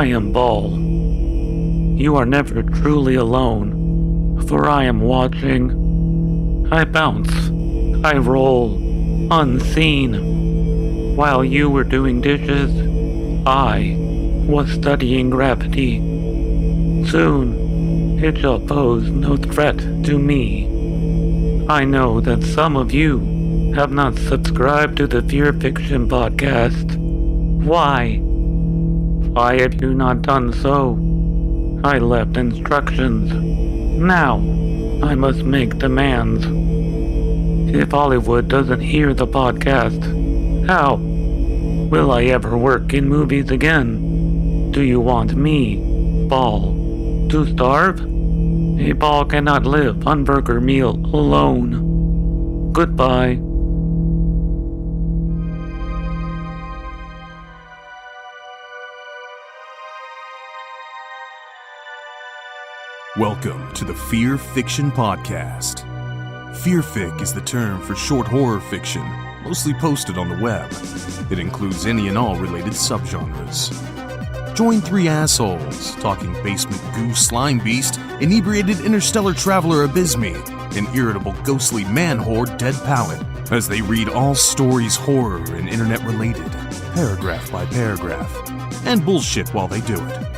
I am Ball. You are never truly alone, for I am watching. I bounce, I roll, unseen. While you were doing dishes, I was studying gravity. Soon, it shall pose no threat to me. I know that some of you have not subscribed to the Fearfic Podcast. Why? Why have you not done so? I left instructions. Now, I must make demands. If Hollywood doesn't hear the podcast, how will I ever work in movies again? Do you want me, Ball, to starve? A ball cannot live on burger meal alone. Goodbye. Welcome to the Fear Fiction Podcast. Fearfic is the term for short horror fiction, mostly posted on the web. It includes any and all related subgenres. Join three assholes talking basement goo Slimebeast, inebriated interstellar traveler Abysmii, and irritable ghostly man-whore Dead Palette, as they read all stories horror and internet-related, paragraph by paragraph, and bullshit while they do it.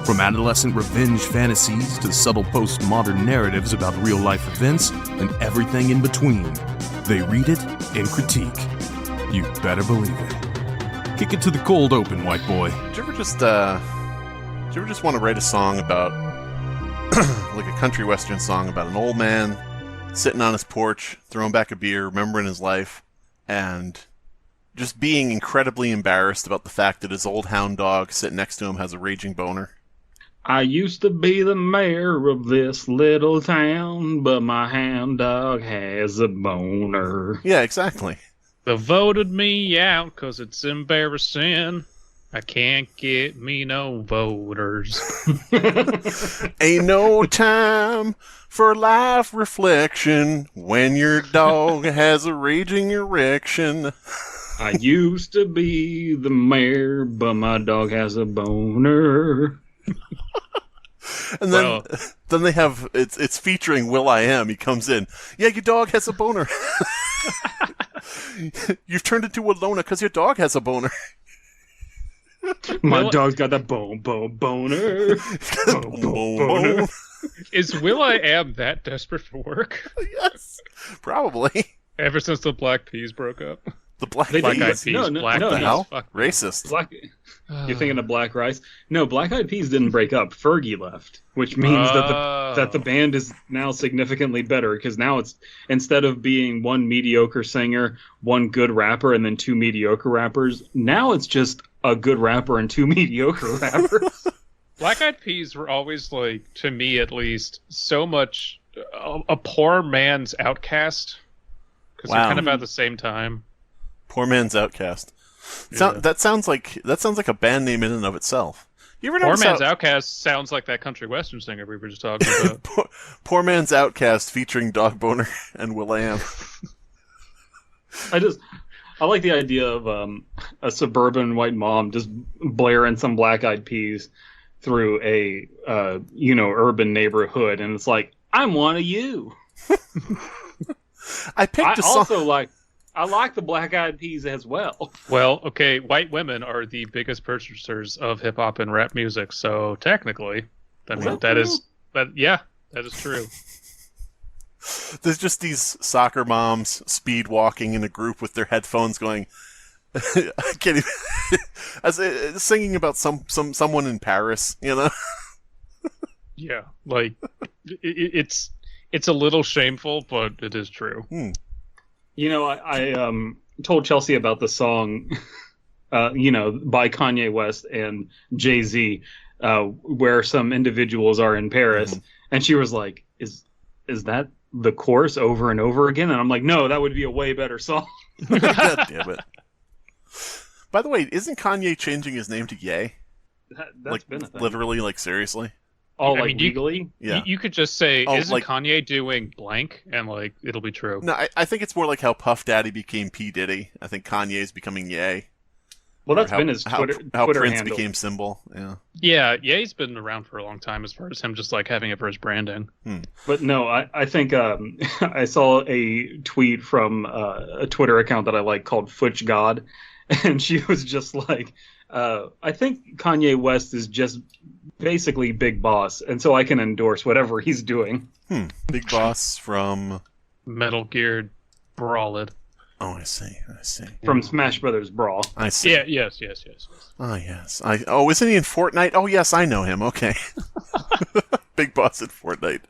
From adolescent revenge fantasies to subtle postmodern narratives about real-life events and everything in between, they read it and critique. You better believe it. Kick it to the cold open, white boy. Did you ever just want to write a song about, like a country western song about an old man sitting on his porch, throwing back a beer, remembering his life, and just being incredibly embarrassed about the fact that his old hound dog sitting next to him has a raging boner? I used to be the mayor of this little town, but my hound dog has a boner. Yeah, exactly. They voted me out 'cause it's embarrassing. I can't get me no voters. Ain't no time for life reflection when your dog has a raging erection. I used to be the mayor, but my dog has a boner. And then, then they have it's featuring Will.i.am. He comes in. Yeah, your dog has a boner. You've turned into a loner because your dog has a boner. My dog's got a boner. Boner. Is Will.i.am that desperate for work? Yes, probably. Ever since the Black Peas broke up. The Black Eyed Peas. Peas. No, Black What the Peas. hell? Fuck. Racist. You're thinking of Black Rice? No, Black Eyed Peas didn't break up. Fergie left, which means that the band is now significantly better, because now it's, instead of being one mediocre singer, one good rapper, and then two mediocre rappers, now it's just a good rapper and two mediocre rappers. Black Eyed Peas were always, like, to me at least, so much a poor man's outcast. Because they're kind of at the same time. Poor man's outcast. Yeah. That sounds like a band name in and of itself. You ever Poor notice man's how outcast sounds like that country western singer we were just talking about. Poor man's outcast featuring Dog Boner and Will.i.am. I like the idea of a suburban white mom just blaring some Black Eyed Peas through a urban neighborhood, and it's like, I'm one of you. I like the Black Eyed Peas as well. Well, okay, white women are the biggest purchasers of hip-hop and rap music, so technically, that is true. There's just these soccer moms speed walking in a group with their headphones going, I can't even, singing about someone in Paris, you know? Yeah, like, it's a little shameful, but it is true. You know, I told Chelsea about the song, by Kanye West and Jay-Z, where some individuals are in Paris, and she was like, "Is that the chorus over and over again?" And I'm like, "No, that would be a way better song." God damn it! By the way, isn't Kanye changing his name to Ye? That's been a thing. Literally, like seriously. Oh, like legally? You could just say, isn't like, Kanye doing blank? And, like, it'll be true. No, I think it's more like how Puff Daddy became P. Diddy. I think Kanye's becoming Ye. Well, that's How- been his how, Twitter, how Twitter Prince handle. became symbol. Yeah. Yeah, he's been around for a long time as far as him just like having it for his branding. But no, I think I saw a tweet from a Twitter account that I like called Futch God, and she was just like, I think Kanye West is just basically Big Boss, and so I can endorse whatever he's doing. Big Boss from... Metal Gear Brawled. Oh, I see. From Smash Brothers Brawl. I see. Yeah, yes. Oh, yes. Isn't he in Fortnite? Oh, yes, I know him. Okay. Big Boss in Fortnite.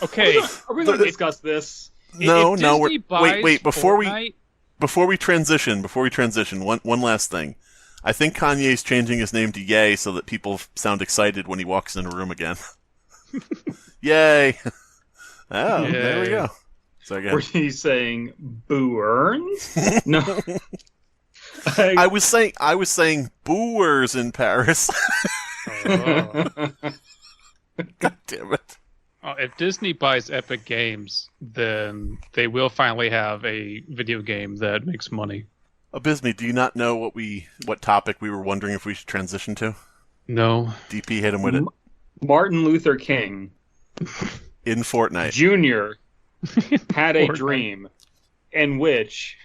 Okay. Are we going to discuss this? No, If no. Disney buys Wait. Before Fortnite, we transition, one last thing. I think Kanye's changing his name to Ye so that people sound excited when he walks in a room again. Yay! Oh, Yay. there we go. So again, Were you saying Boo Earns? No. I was saying booers in Paris. Oh. God damn it! If Disney buys Epic Games, then they will finally have a video game that makes money. Abysmii, do you not know what topic we were wondering if we should transition to? No. DP hit him with it. Martin Luther King In Fortnite. Jr. had a Fortnite. dream in which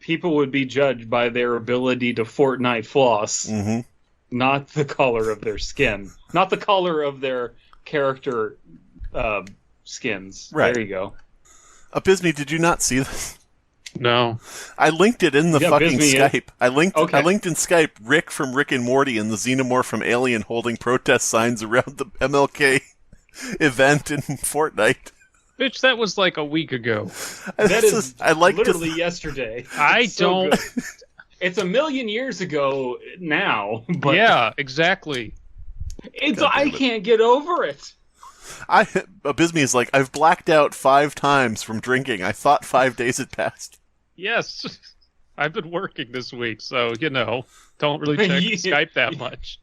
people would be judged by their ability to Fortnite floss, Mm-hmm. not the color of their skin, not the color of their character skins. Right. There you go. Abysmii, did you not see this? No. I linked it in the Yeah, fucking Abysmii is- Skype. I linked Okay. in Skype Rick from Rick and Morty and the Xenomorph from Alien holding protest signs around the MLK event in Fortnite. Bitch, that was like a week ago. That is I like literally yesterday. I It's so don't... good. It's a million years ago now, but Yeah, exactly. it's God I damn it. can't get over it. Abysmii is like, I've blacked out 5 times from drinking. I thought 5 days had passed. Yes. I've been working this week, so, don't really check Yeah. Skype that much.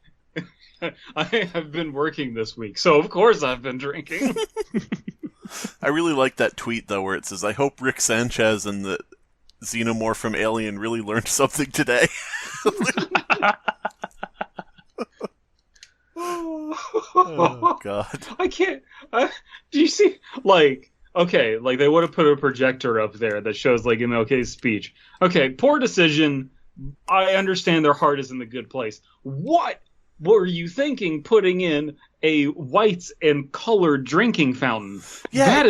I have been working this week, so of course I've been drinking. I really like that tweet, though, where it says, I hope Rick Sanchez and the Xenomorph from Alien really learned something today. Oh, God. I can't. Do you see? Okay, they would have put a projector up there that shows MLK's speech. Okay, poor decision. I understand their heart is in the good place. What were you thinking putting in a whites and colored drinking fountain? Yeah.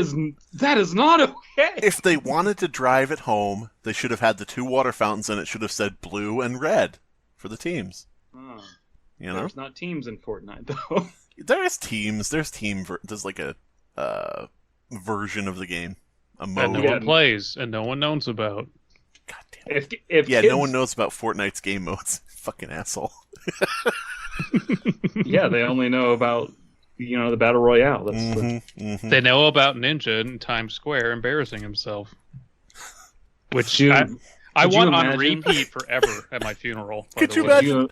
That is not okay. If they wanted to drive it home, they should have had the 2 water fountains and it should have said blue and red for the teams. Oh, You know? there's not teams in Fortnite though. There's teams. There's there's like a version of the game. A That mode. no Yeah. one plays and no one knows about. God damn it. If Yeah, kids, no one knows about Fortnite's game modes. Fucking asshole. Yeah, they only know about the battle royale. That's Mm-hmm. They know about Ninja in Times Square embarrassing himself. Which Dude, I could you want on imagine? repeat forever at my funeral. by Could the you way. imagine?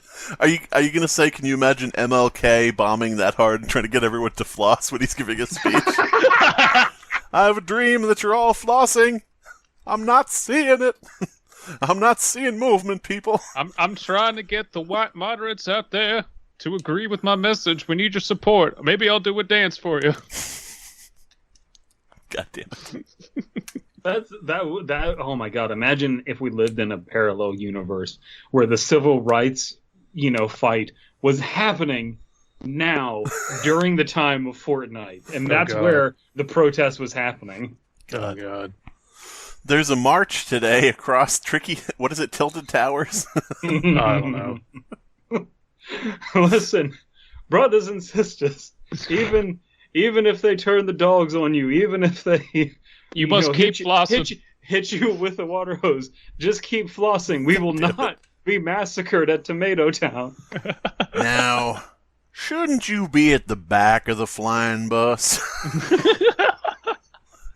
Are you gonna say? Can you imagine MLK bombing that hard and trying to get everyone to floss when he's giving a speech? I have a dream that you're all flossing. I'm not seeing it. I'm not seeing movement, people. I'm trying to get the white moderates out there to agree with my message. We need your support. Maybe I'll do a dance for you. God damn it. That oh my god, imagine if we lived in a parallel universe where the civil rights fight was happening now during the time of Fortnite, and that's God. where the protest was happening. Oh God. There's a march today across Tilted Towers? I don't know. Listen, brothers and sisters, even if they turn the dogs on you, even if they You must keep flossing. hit you with a water hose, just keep flossing. We will not be massacred at Tomato Town. Now, shouldn't you be at the back of the flying bus?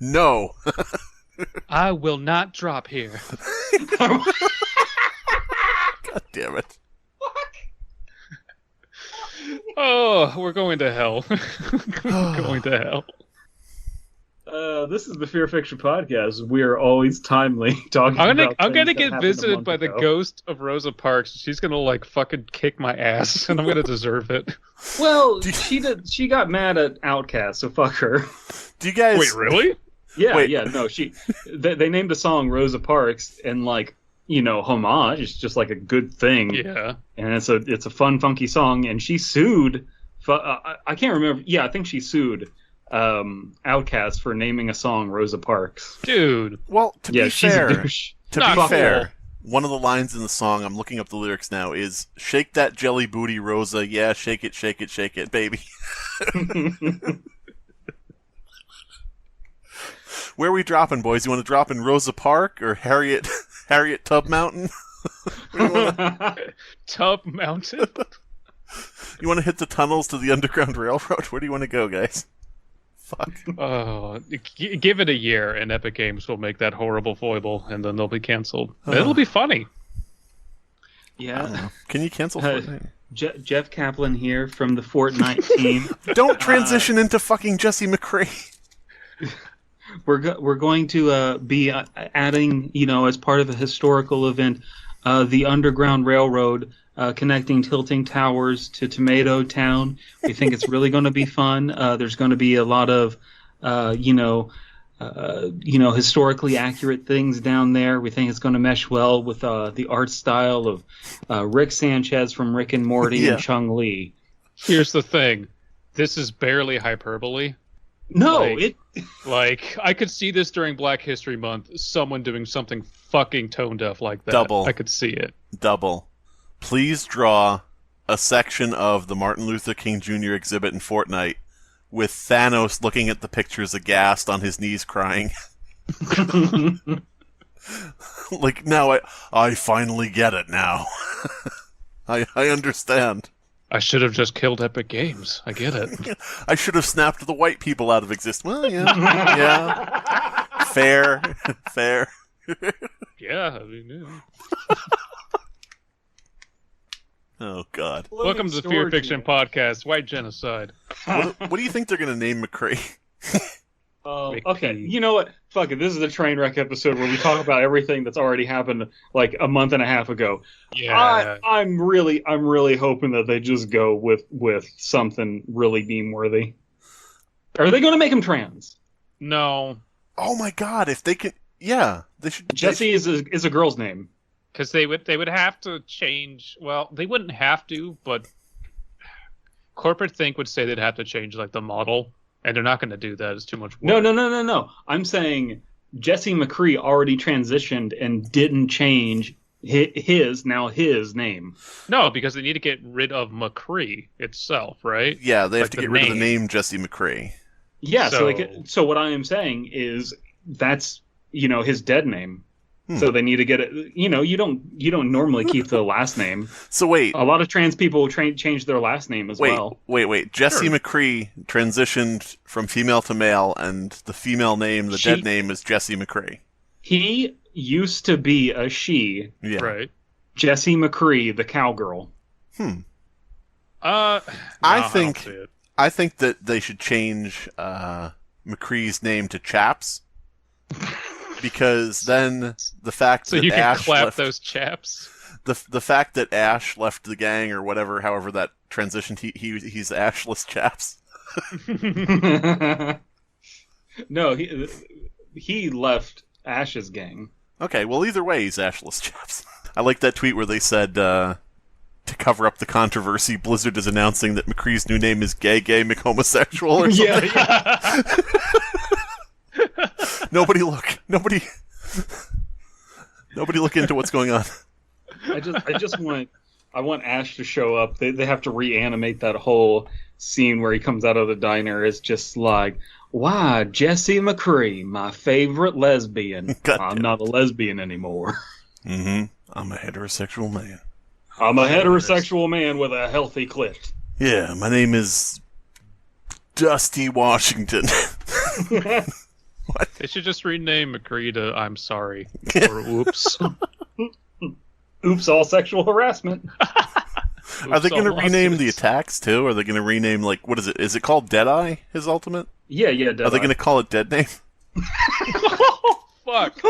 No. I will not drop here. God damn it. Oh, we're going to hell. Going to hell. This is the Fear Fiction Podcast. We are always timely talking about I'm gonna things that get happened a visited month by the ago. ghost of Rosa Parks. She's gonna like fucking kick my ass, and I'm gonna deserve it. Well, she got mad at Outkast, so fuck her. Do you guys... Wait, really? Yeah, Wait. yeah, no, they named a song Rosa Parks, and like, homage. It's just like a good thing. Yeah. And it's a fun, funky song, and she sued. I can't remember. Yeah, I think she sued Outkast for naming a song Rosa Parks. Dude. Well, to be she's fair, a douche. one of the lines in the song, I'm looking up the lyrics now, is "Shake that jelly booty, Rosa. Yeah, shake it, baby." Where are we dropping, boys? You want to drop in Rosa Park or Harriet Tub Mountain? Tub Mountain? You want to hit the tunnels to the Underground Railroad? Where do you want to go, guys? Fuck. Oh, give it a year, and Epic Games will make that horrible foible, and then they'll be canceled. It'll be funny. Yeah. Can you cancel Fortnite? Jeff Kaplan here from the Fortnite team. Don't transition into fucking Jesse McCrae. We're going to be adding, as part of a historical event, the Underground Railroad connecting Tilting Towers to Tomato Town. We think it's really going to be fun. There's going to be a lot of, historically accurate things down there. We think it's going to mesh well with the art style of Rick Sanchez from Rick and Morty and Chung Lee. Here's the thing. This is barely hyperbole. No, Like, I could see this during Black History Month, someone doing something fucking tone deaf like that. Double. I could see it. Double. Please draw a section of the Martin Luther King Jr. exhibit in Fortnite with Thanos looking at the pictures aghast on his knees crying. Like, now I finally get it now. I understand. I should have just killed Epic Games. I get it. I should have snapped the white people out of existence. Well, yeah. Yeah. Fair. Yeah, I mean, yeah. Oh, God. Welcome to the Fear Fiction Podcast, White Genocide. What do you think they're going to name McCrae? Okay, you know what? Fuck it. This is a train wreck episode where we talk about everything that's already happened like a month and a half ago. Yeah. I'm really hoping that they just go with something really meme worthy. Are they going to make him trans? No. Oh my God! If they can, yeah, they should. Jesse is a girl's name. Because they would have to change. Well, they wouldn't have to, but Corporate Think would say they'd have to change like the model. And they're not going to do that. It's too much work. No. I'm saying Jesse McCree already transitioned and didn't change his name. No, because they need to get rid of McCree itself, right? Yeah, they have to get rid of the name Jesse McCree. Yeah, so what I am saying is that's, his dead name. So they need to get it. You don't normally keep the last name. So wait, a lot of trans people change their last name as well. Wait. Jesse McCree transitioned from female to male, and the female name, dead name, is Jesse McCree. He used to be a she. Yeah. Right. Jesse McCree, the cowgirl. I think that they should change McCree's name to Chaps. Because then the fact that you can Ash clap left, those chaps. The fact that Ash left the gang or whatever, however that transitioned, he's Ashless Chaps. No, he left Ash's gang. Okay, well either way, he's Ashless Chaps. I like that tweet where they said to cover up the controversy, Blizzard is announcing that McCree's new name is Gay McHomosexual or something. Yeah. Nobody look into what's going on. I want Ash to show up. They have to reanimate that whole scene where he comes out of the diner. It's just like, why, Jesse McCree, my favorite lesbian. I'm not a lesbian anymore. Mm-hmm. I'm a heterosexual man. I'm a heterosexual man with a healthy clit. Yeah, my name is Dusty Washington. What? They should just rename McCree to I'm sorry. Or oops. Oops, all sexual harassment. Are they going to rename the attacks too? Are they going to rename, like, what is it? Is it called Deadeye, his ultimate? Yeah, Deadeye. Are they going to call it Dead Name? Oh, fuck.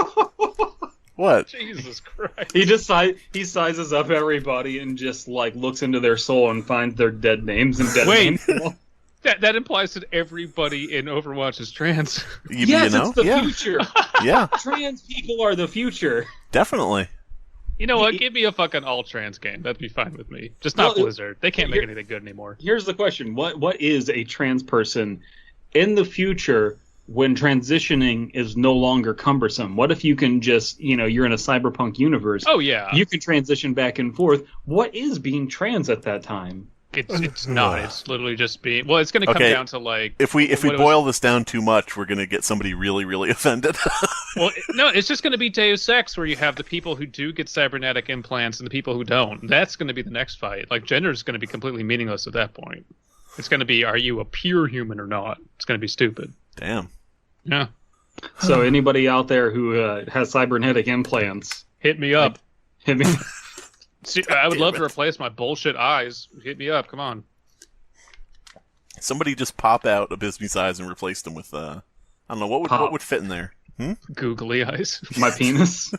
What? Jesus Christ. He sizes up everybody and just, like, looks into their soul and finds their dead names and dead names. That implies that everybody in Overwatch is trans. Yes, it's the future. Yeah. Trans people are the future. Definitely. You know what? Give me a fucking all-trans game. That'd be fine with me. Just not Blizzard. They can't make anything good anymore. Here's the question. What is a trans person in the future when transitioning is no longer cumbersome? What if you can just, you're in a cyberpunk universe. Oh, yeah. You can transition back and forth. What is being trans at that time? It's not. It's literally just being... Well, it's going to come down to, like... If we boil this down too much, we're going to get somebody really, really offended. Well, no, it's just going to be Deus Ex, where you have the people who do get cybernetic implants and the people who don't. That's going to be the next fight. Like, gender is going to be completely meaningless at that point. It's going to be, are you a pure human or not? It's going to be stupid. Damn. Yeah. So anybody out there who has cybernetic implants... Hit me up. Hit me. See, I would love to replace my bullshit eyes. Hit me up, come on. Somebody just pop out Abysmii's eyes and replace them with, I don't know, what would fit in there? Googly eyes. My penis?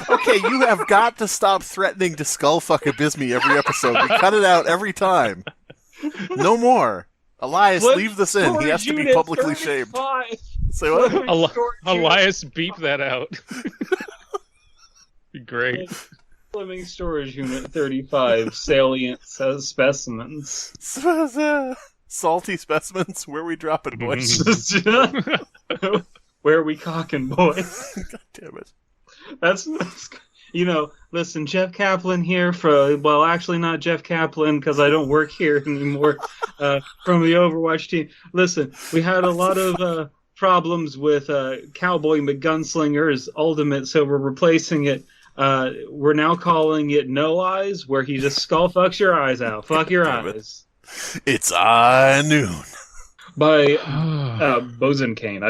Okay, you have got to stop threatening to skullfuck Abysmii every episode. We cut it out every time. No more. Elias, leave this in. He has to be publicly shamed. Say what? Elias, beep that out. Be great. Fleming Storage Unit 35, Salient says Specimens. Salty specimens? Where we dropping, boys? Where we cocking, boys? God damn it. That's listen, Jeff Kaplan here actually not Jeff Kaplan because I don't work here anymore from the Overwatch team. Listen, we had a lot of problems with Cowboy McGunslinger's Ultimate, so we're replacing it. We're now calling it No Eyes, where he just skull fucks your eyes out. Fuck your eyes. It's noon. By Bosencaine.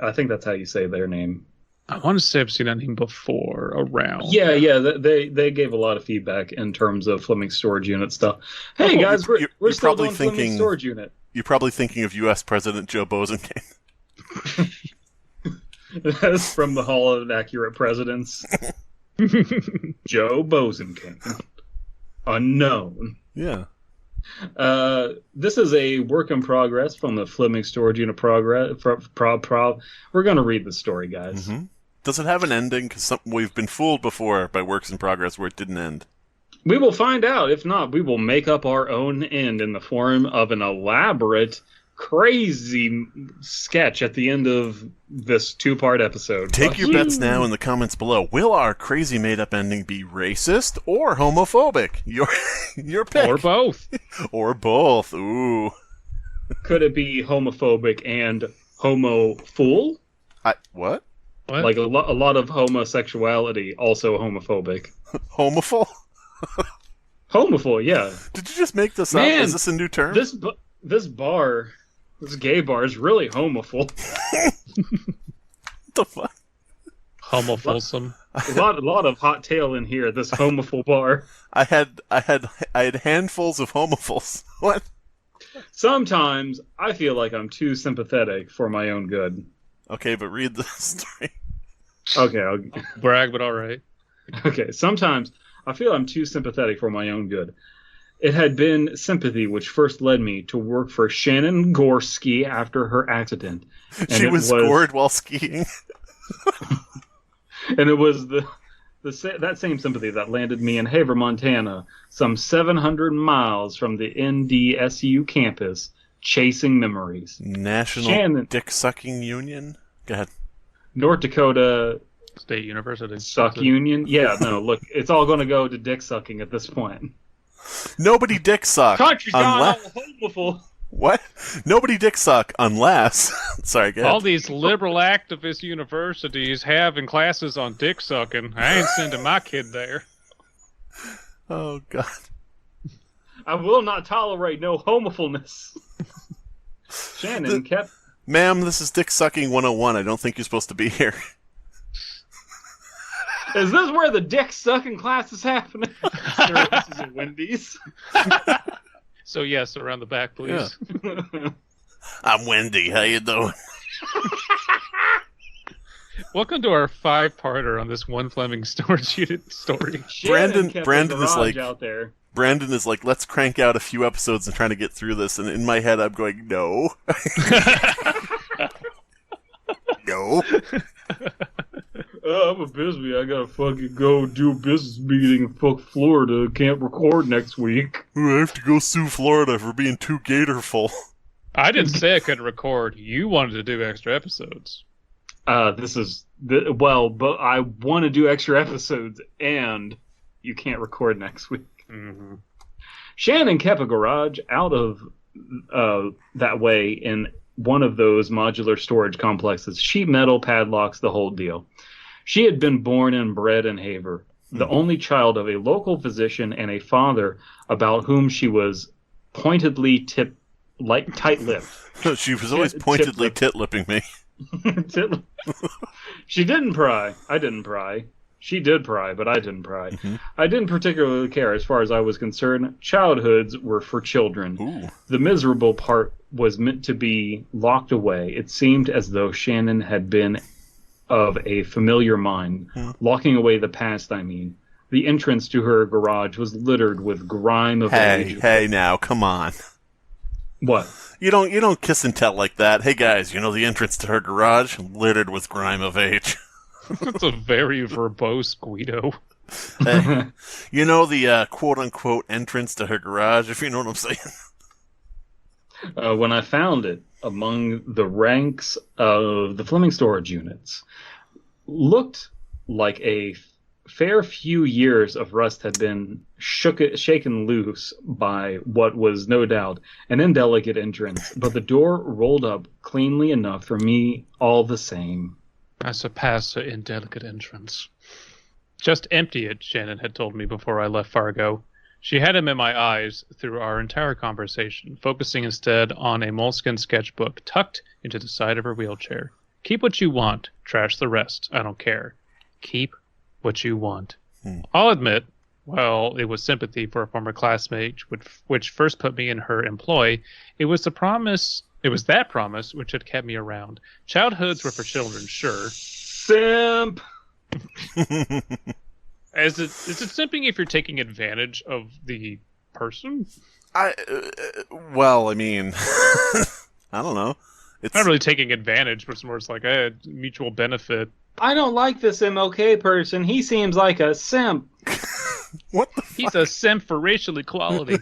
I think that's how you say their name. I want to say I've seen that name before around. Yeah, they gave a lot of feedback in terms of Fleming Storage Unit stuff. Hey guys, we're still doing Fleming Storage Unit. You're probably thinking of U.S. President Joe Bosencaine. That's from the Hall of Inaccurate Presidents. Joe Bosencaine. Unknown. Yeah. This is a work in progress from the Fleming Storage Unit We're going to read the story, guys. Mm-hmm. Does it have an ending? Because we've been fooled before by works in progress where it didn't end. We will find out. If not, we will make up our own end in the form of an elaborate, crazy sketch at the end of this 2-part episode. Take your bets now in the comments below. Will our crazy made-up ending be racist or homophobic? Your pick. Or both. Or both. Ooh. Could it be homophobic and homo-fool? What? What? Like a lot of homosexuality, also homophobic. Homoful? Homophobe, yeah. Did you just make this up? Is this a new term? This gay bar is really homophobe. What the fuck? Homophobe. A lot of hot tail in here. This homophobe bar. I had handfuls of homophils. What? Sometimes I feel like I'm too sympathetic for my own good. Okay, but read the story. Okay, Brag, but all right. Okay, sometimes I feel I'm too sympathetic for my own good. It had been sympathy which first led me to work for Shannon Gorski after her accident. And she was scored while skiing. And it was that same sympathy that landed me in Havre, Montana, some 700 miles from the NDSU campus, chasing memories. National Dick-Sucking Union? Go ahead. North Dakota... State University. Suck Union? Yeah, no, look, it's all going to go to dick sucking at this point. Nobody dick suck. Country's gone all homophobe. What? Nobody dick suck unless... Sorry, go ahead. All these liberal activist universities having classes on dick sucking. I ain't sending my kid there. Oh, God. I will not tolerate no homophobeness. Shannon kept... Ma'am, this is Dick Sucking 101. I don't think you're supposed to be here. Is this where the dick sucking class is happening? Sir, this is a Wendy's. So yes, around the back, please. Yeah. I'm Wendy. How you doing? Welcome to our 5-parter on this one Fleming Storage Unit story. Brandon is like out there. Brandon is like, let's crank out a few episodes and trying to get through this. And in my head, I'm going, no. No. I'm Abysmii. I gotta fucking go do a business meeting in fuck Florida. Can't record next week. Ooh, I have to go sue Florida for being too gatorful. I didn't say I couldn't record. You wanted to do extra episodes. But I want to do extra episodes, and you can't record next week. Mm-hmm. Shannon kept a garage out of that way in one of those modular storage complexes. Sheet metal, padlocks, the whole deal. She had been born and bred in Havre, the only child of a local physician and a father about whom she was pointedly tight-lipped. She was always pointedly tit-lipping me. She didn't pry. I didn't pry. She did pry, but I didn't pry. Mm-hmm. I didn't particularly care as far as I was concerned. Childhoods were for children. Ooh. The miserable part was meant to be locked away. It seemed as though Shannon had been of a familiar mind. Locking away the past, I mean. The entrance to her garage was littered with grime of age. Hey, now, come on. What? You don't kiss and tell like that. Hey, guys, you know the entrance to her garage? Littered with grime of age. That's a very verbose Guido. Hey, you know the quote-unquote entrance to her garage, if you know what I'm saying? When I found it among the ranks of the Fleming Storage Units, looked like a fair few years of rust had been shaken loose by what was no doubt an indelicate entrance, but the door rolled up cleanly enough for me all the same. I surpassed her indelicate entrance. Just empty it, Shannon had told me before I left Fargo. She had him in my eyes through our entire conversation, focusing instead on a moleskin sketchbook tucked into the side of her wheelchair. Keep what you want, trash the rest, I don't care. Keep what you want. I'll admit, well, it was sympathy for a former classmate, which first put me in her employ. It was that promise which had kept me around. Childhoods were for children, sure. Simp! Is it simping if you're taking advantage of the person? I mean, I don't know. It's not really taking advantage, but it's more like a mutual benefit. I don't like this MLK person. He seems like a simp. What the He's a simp for racial equality.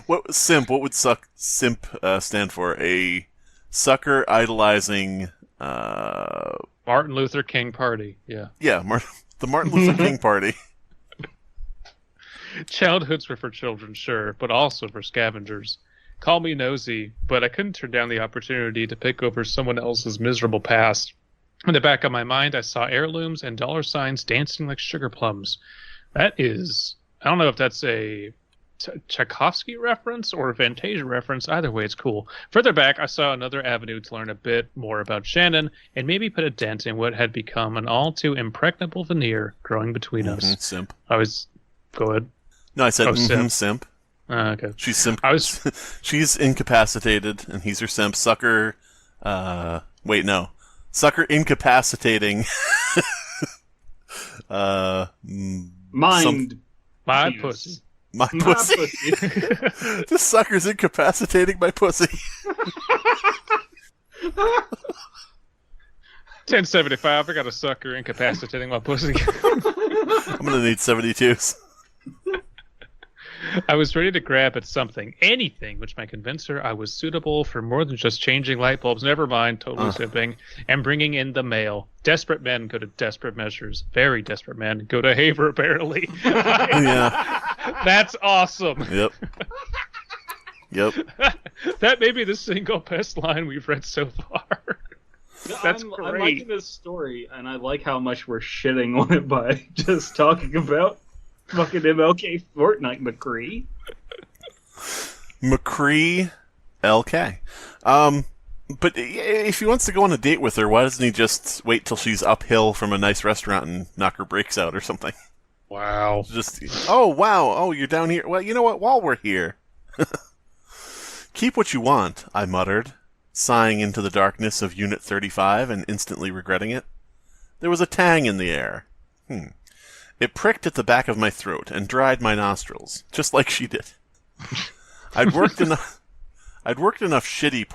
What would simp stand for? A sucker idolizing Martin Luther King Party. Yeah. Yeah, the Martin Luther King Party. Childhoods were for children, sure, but also for scavengers. Call me nosy, but I couldn't turn down the opportunity to pick over someone else's miserable past. In the back of my mind, I saw heirlooms and dollar signs dancing like sugar plums. That is, I don't know if that's a Tchaikovsky reference or a Fantasia reference. Either way, it's cool. Further back, I saw another avenue to learn a bit more about Shannon and maybe put a dent in what had become an all too impregnable veneer growing between us. Simp. Go ahead. No, I said simp. Simp. Okay. She's simp. She's incapacitated, and he's her simp. Sucker. Sucker incapacitating. My pussy. My pussy. This sucker's incapacitating my pussy. 1075. I got a sucker incapacitating my pussy. I'm gonna need 72s. I was ready to grab at something, anything, which might convince her I was suitable for more than just changing light bulbs, never mind, totally simping, and bringing in the mail. Desperate men go to desperate measures. Very desperate men go to Havre, apparently. Yeah. That's awesome. Yep. That may be the single best line we've read so far. That's great. I'm liking this story, and I like how much we're shitting on it by just talking about fucking MLK Fortnite McCree. McCree LK. But if he wants to go on a date with her, why doesn't he just wait till she's uphill from a nice restaurant and knock her brakes out or something? Wow. Just, oh, wow, oh, you're down here. Well, you know what, while we're here. Keep what you want, I muttered, sighing into the darkness of Unit 35 and instantly regretting it. There was a tang in the air. It pricked at the back of my throat and dried my nostrils, just like she did. I'd worked enough shitty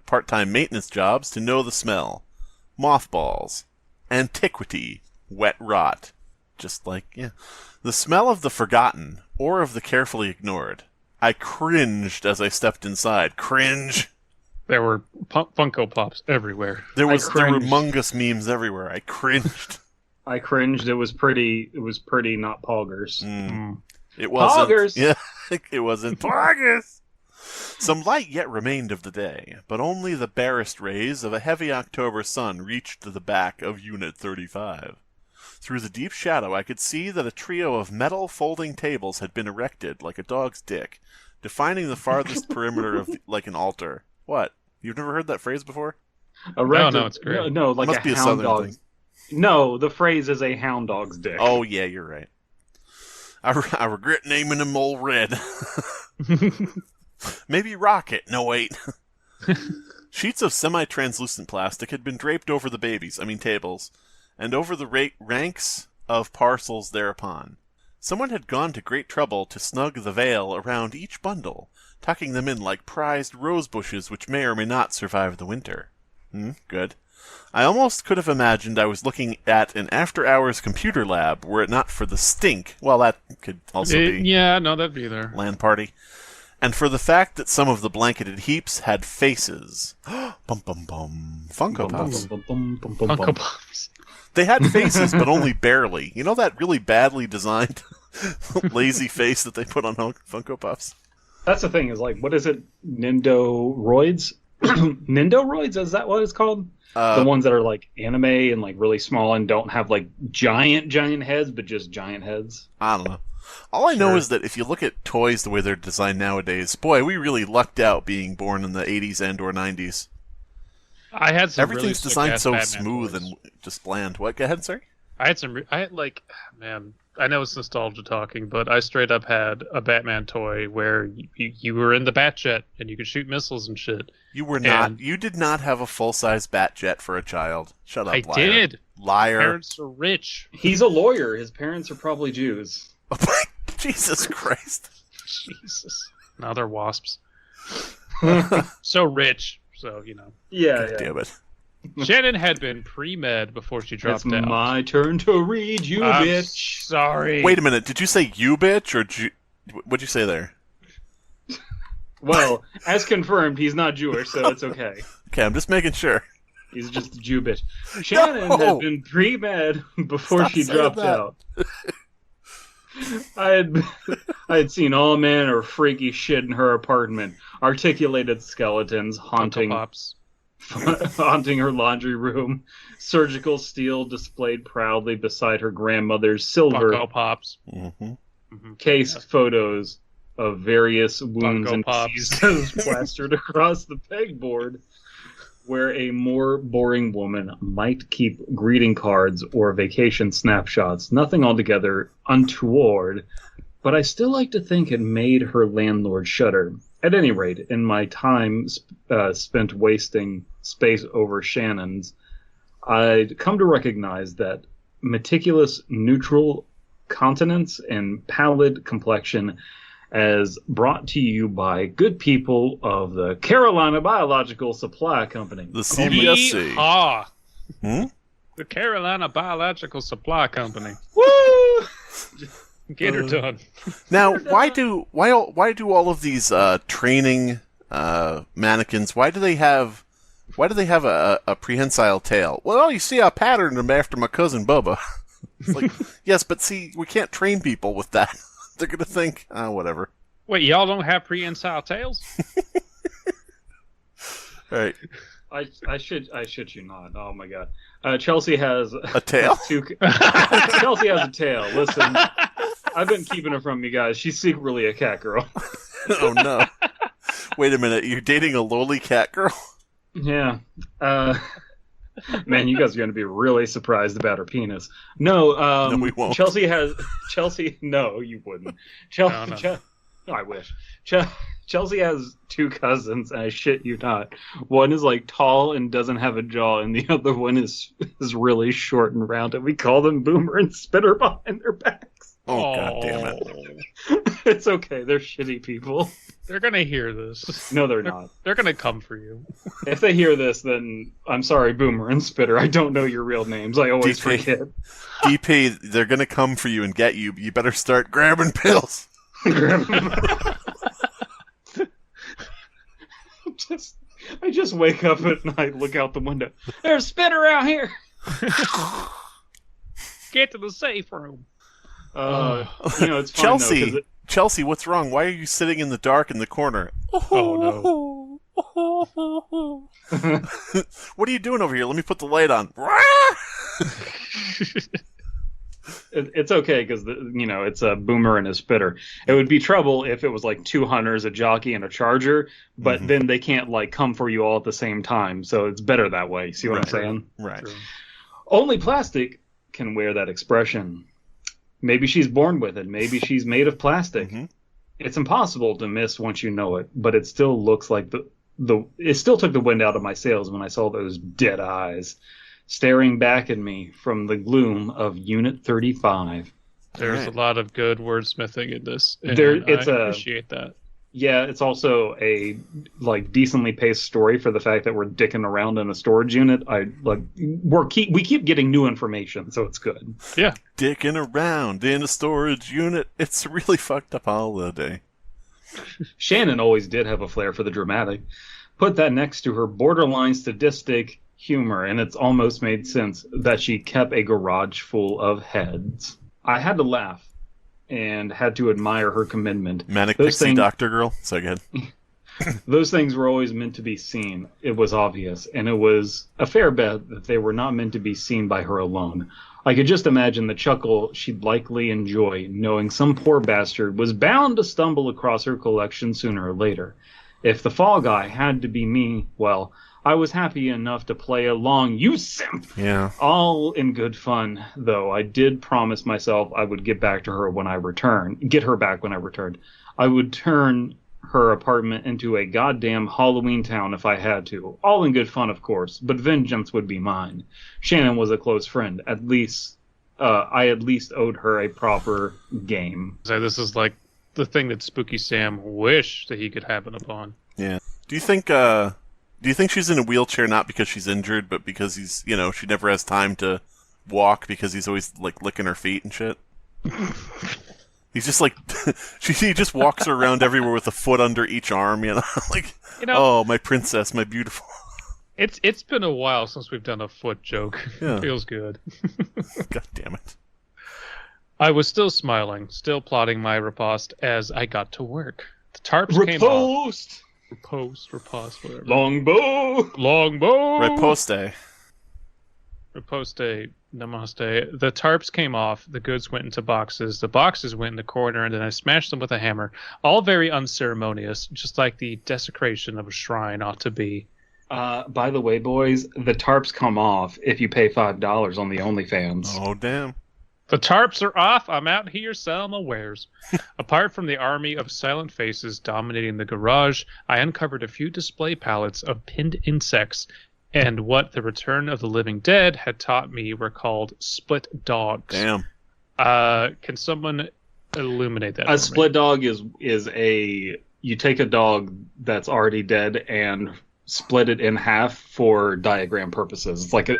part-time maintenance jobs to know the smell. Mothballs. Antiquity. Wet rot. Just like, yeah. The smell of the forgotten, or of the carefully ignored. I cringed as I stepped inside. Cringe! There were Funko Pops everywhere. There were humongous memes everywhere. I cringed. I cringed. It was pretty not poggers. It wasn't. Poggers! Yeah, it wasn't poggers! Some light yet remained of the day, but only the barest rays of a heavy October sun reached the back of Unit 35. Through the deep shadow I could see that a trio of metal folding tables had been erected like a dog's dick, defining the farthest perimeter of like an altar. What? You've never heard that phrase before? No, it's great. No, like Must be a hound southern dog. thing. No, the phrase is a hound dog's dick. Oh, yeah, you're right. I regret naming him Old Red. Maybe Rocket. No, wait. Sheets of semi-translucent plastic had been draped over the tables, and over the ranks of parcels thereupon. Someone had gone to great trouble to snug the veil around each bundle, tucking them in like prized rose bushes which may or may not survive the winter. Good. I almost could have imagined I was looking at an after-hours computer lab were it not for the stink. Well, that could also be... Yeah, no, that'd be there. LAN party. And for the fact that some of the blanketed heaps had faces. Bum bum bum. Funko Pops. Funko Pops. They had faces, but only barely. You know that really badly designed lazy face that they put on Funko Pops? That's the thing, is like, what is it? Nindoroids? Nindoroids? Is that what it's called? The ones that are like anime and like really small and don't have like giant heads, but just giant heads. I don't know. All I know is that if you look at toys the way they're designed nowadays, boy, we really lucked out being born in the 80s and or 90s. I had some Everything's really designed so Batman smooth toys. and just bland. What? Go ahead, sorry? Man, I know it's nostalgia talking, but I straight up had a Batman toy where you were in the Batjet and you could shoot missiles and shit. You were not. You did not have a full-size Batjet for a child. Shut up, I liar. did. Liar. Parents are rich. He's a lawyer. His parents are probably Jews. Jesus Christ. Jesus. Now they're wasps. So rich. So, you know. Yeah, God damn it. Shannon had been pre-med before she dropped It's out. my turn to read, you I'm bitch. Sorry. Wait a minute. Did you say you bitch or what'd you say there? Well, as confirmed, he's not Jewish, so it's okay. Okay, I'm just making sure. He's just a Jew bitch. Shannon had been pre-med before Stop she saying dropped that. out. I had seen all manner of freaky shit in her apartment. Articulated skeletons Funko Pops. haunting her laundry room. Surgical steel displayed proudly beside her grandmother's silver Funko Pops. case photos of various wounds Funko and Pops. diseases plastered across the pegboard, where a more boring woman might keep greeting cards or vacation snapshots. Nothing altogether untoward, but I still like to think it made her landlord shudder. At any rate, in my time spent wasting space over Shannon's, I'd come to recognize that meticulous neutral continence and pallid complexion, as brought to you by good people of the Carolina Biological Supply Company. The CBSC. Yeehaw. Hmm? The Carolina Biological Supply Company. Woo! Get her done. Now, why do all of these training mannequins? Why do they have a prehensile tail? Well, you see, I patterned them after my cousin Bubba. It's like, yes, but see, we can't train people with that. They're gonna think, whatever. Wait, y'all don't have prehensile tails? All right, I shit you not. Oh my god. Chelsea has a tail. Chelsea has a tail. Listen, I've been keeping her from you guys. She's secretly a cat girl. Oh no! Wait a minute, you're dating a lowly cat girl? Yeah. Man, you guys are going to be really surprised about her penis. No, No, we won't. Chelsea. No, you wouldn't. Chelsea. I wish. Chelsea has two cousins, and I shit you not. One is like tall and doesn't have a jaw, and the other one is really short and round, and we call them Boomer and Spitter behind their backs. Oh, God damn it. It's okay. They're shitty people. They're gonna hear this. No, they're not. They're gonna come for you. If they hear this, then I'm sorry, Boomer and Spitter. I don't know your real names. I always forget. DP, they're gonna come for you and get you. You better start grabbing pills. I just wake up at night, look out the window. There's Spitter out here. Get to the safe room. It's fine, Chelsea. though, Chelsea, what's wrong? Why are you sitting in the dark in the corner? Oh no. What are you doing over here? Let me put the light on. it's okay because it's a Boomer and a Spitter. It would be trouble if it was like two hunters, a jockey, and a charger, but then they can't like come for you all at the same time. So it's better that way. See what I'm saying? Right. True. Only plastic can wear that expression. Maybe she's born with it. Maybe she's made of plastic. It's impossible to miss once you know it, but it still looks like it still took the wind out of my sails when I saw those dead eyes staring back at me from the gloom of Unit 35. There's a lot of good wordsmithing in this. And I appreciate that. Yeah, it's also a decently paced story for the fact that we're dicking around in a storage unit. We keep getting new information, so it's good. Yeah, dicking around in a storage unit. It's a really fucked up holiday. Shannon always did have a flair for the dramatic. Put that next to her borderline sadistic humor, and it's almost made sense that she kept a garage full of heads. I had to laugh and had to admire her commitment. Manic Pixie Doctor Girl? So good. Those things were always meant to be seen. It was obvious, and it was a fair bet that they were not meant to be seen by her alone. I could just imagine the chuckle she'd likely enjoy, knowing some poor bastard was bound to stumble across her collection sooner or later. If the fall guy had to be me, well, I was happy enough to play along, you simp! Yeah. All in good fun, though. I did promise myself I would get her back when I returned. I would turn her apartment into a goddamn Halloween town if I had to. All in good fun, of course, but vengeance would be mine. Shannon was a close friend. I at least owed her a proper game. So this is like the thing that Spooky Sam wished that he could happen upon. Yeah. Do you think she's in a wheelchair not because she's injured, but because she never has time to walk because he's always like licking her feet and shit? He's just like he just walks her around everywhere with a foot under each arm, oh, my princess, my beautiful. It's been a while since we've done a foot joke. Yeah. It feels good. God damn it. I was still smiling, still plotting my riposte as I got to work. The tarps came off. Riposte, whatever. Longbow! Riposte, namaste. The tarps came off, the goods went into boxes, the boxes went in the corner, and then I smashed them with a hammer. All very unceremonious, just like the desecration of a shrine ought to be. By the way, boys, the tarps come off if you pay $5 on the OnlyFans. Oh, damn. The tarps are off. I'm out here selling my wares. Apart from the army of silent faces dominating the garage, I uncovered a few display pallets of pinned insects, and what the Return of the Living Dead had taught me were called split dogs. Damn. Can someone illuminate that? A split dog is you take a dog that's already dead and split it in half for diagram purposes. It's like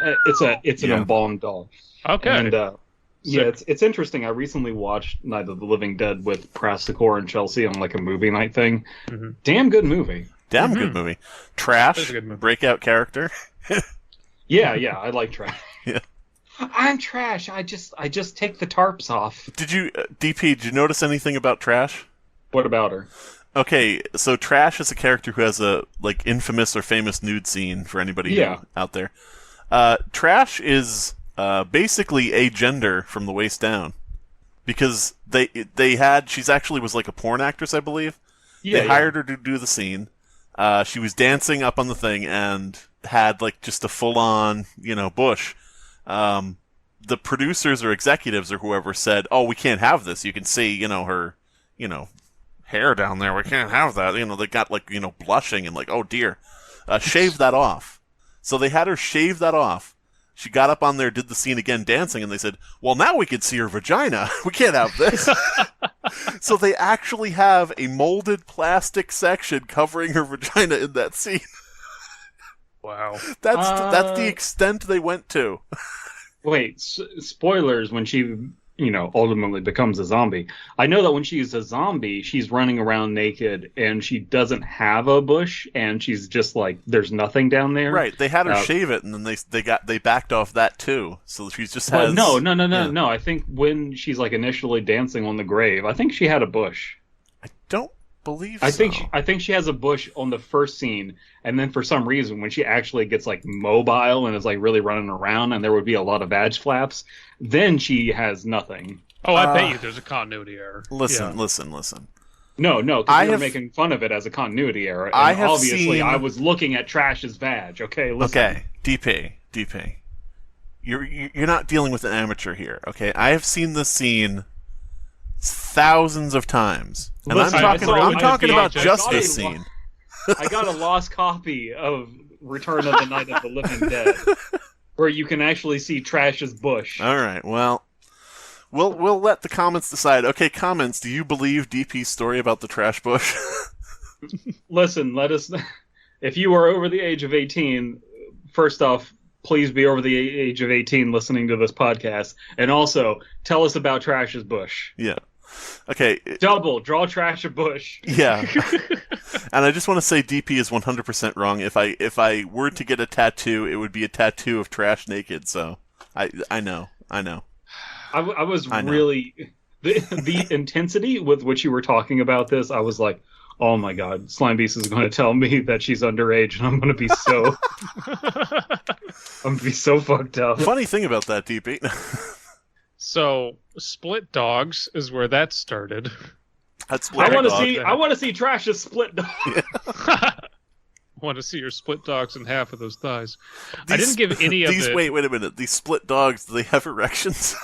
it's an embalmed dog. Okay. And it's interesting. I recently watched Night of the Living Dead with Prasticor and Chelsea on like a movie night thing. Mm-hmm. Damn good movie. Good movie. Trash. Good movie. Breakout character. Yeah, I like Trash. Yeah. I'm Trash. I just take the tarps off. Did you did you notice anything about Trash? What about her? Okay, so Trash is a character who has a infamous or famous nude scene for anybody out there. Trash is basically agender from the waist down, because she's actually was like a porn actress, I believe. Yeah, they hired her to do the scene. She was dancing up on the thing and had like just a full-on, bush. The producers or executives or whoever said, "Oh, we can't have this. You can see, her, hair down there. We can't have that." They got like, blushing and like, "Oh dear." Shave that off. So they had her shave that off. She got up on there, did the scene again dancing, and they said, "Well, now we can see her vagina. We can't have this." So they actually have a molded plastic section covering her vagina in that scene. Wow. That's the extent they went to. Wait, spoilers when she, ultimately becomes a zombie. I know that when she's a zombie, she's running around naked and she doesn't have a bush and she's just like, there's nothing down there. Right, they had her shave it and then they backed off that too. So she's just has... No. Yeah. I think when she's like initially dancing on the grave, I think she had a bush. I don't believe I think she has a bush on the first scene, and then for some reason when she actually gets like mobile and is like really running around and there would be a lot of badge flaps, then she has nothing. Oh, I bet you there's a continuity error. Listen. No, because you're making fun of it as a continuity error. And obviously I was looking at Trash's badge. Okay, listen. Okay, DP. You're not dealing with an amateur here, okay? I have seen this scene thousands of times. And Listen, I'm talking about just this scene. I got a lost copy of Return of the Night of the Living Dead, where you can actually see Trash's bush. All right, well, we'll let the comments decide. Okay, comments, do you believe DP's story about the trash bush? Listen, if you are over the age of 18, first off, please be over the age of 18 listening to this podcast. And also, tell us about Trash's bush. Yeah. Okay. Draw Trash a bush. Yeah. And I just want to say DP is 100% wrong. If I were to get a tattoo, it would be a tattoo of Trash naked. So I know. I was really the intensity with which you were talking about this. I was like, oh my god, Slimebeast is going to tell me that she's underage, and I'm going to be so fucked up. Funny thing about that, DP. So, split dogs is where that started. I want to see Trash's split dog. I want to see your split dogs and half of those thighs. I didn't give any of it. Wait a minute. These split dogs, do they have erections?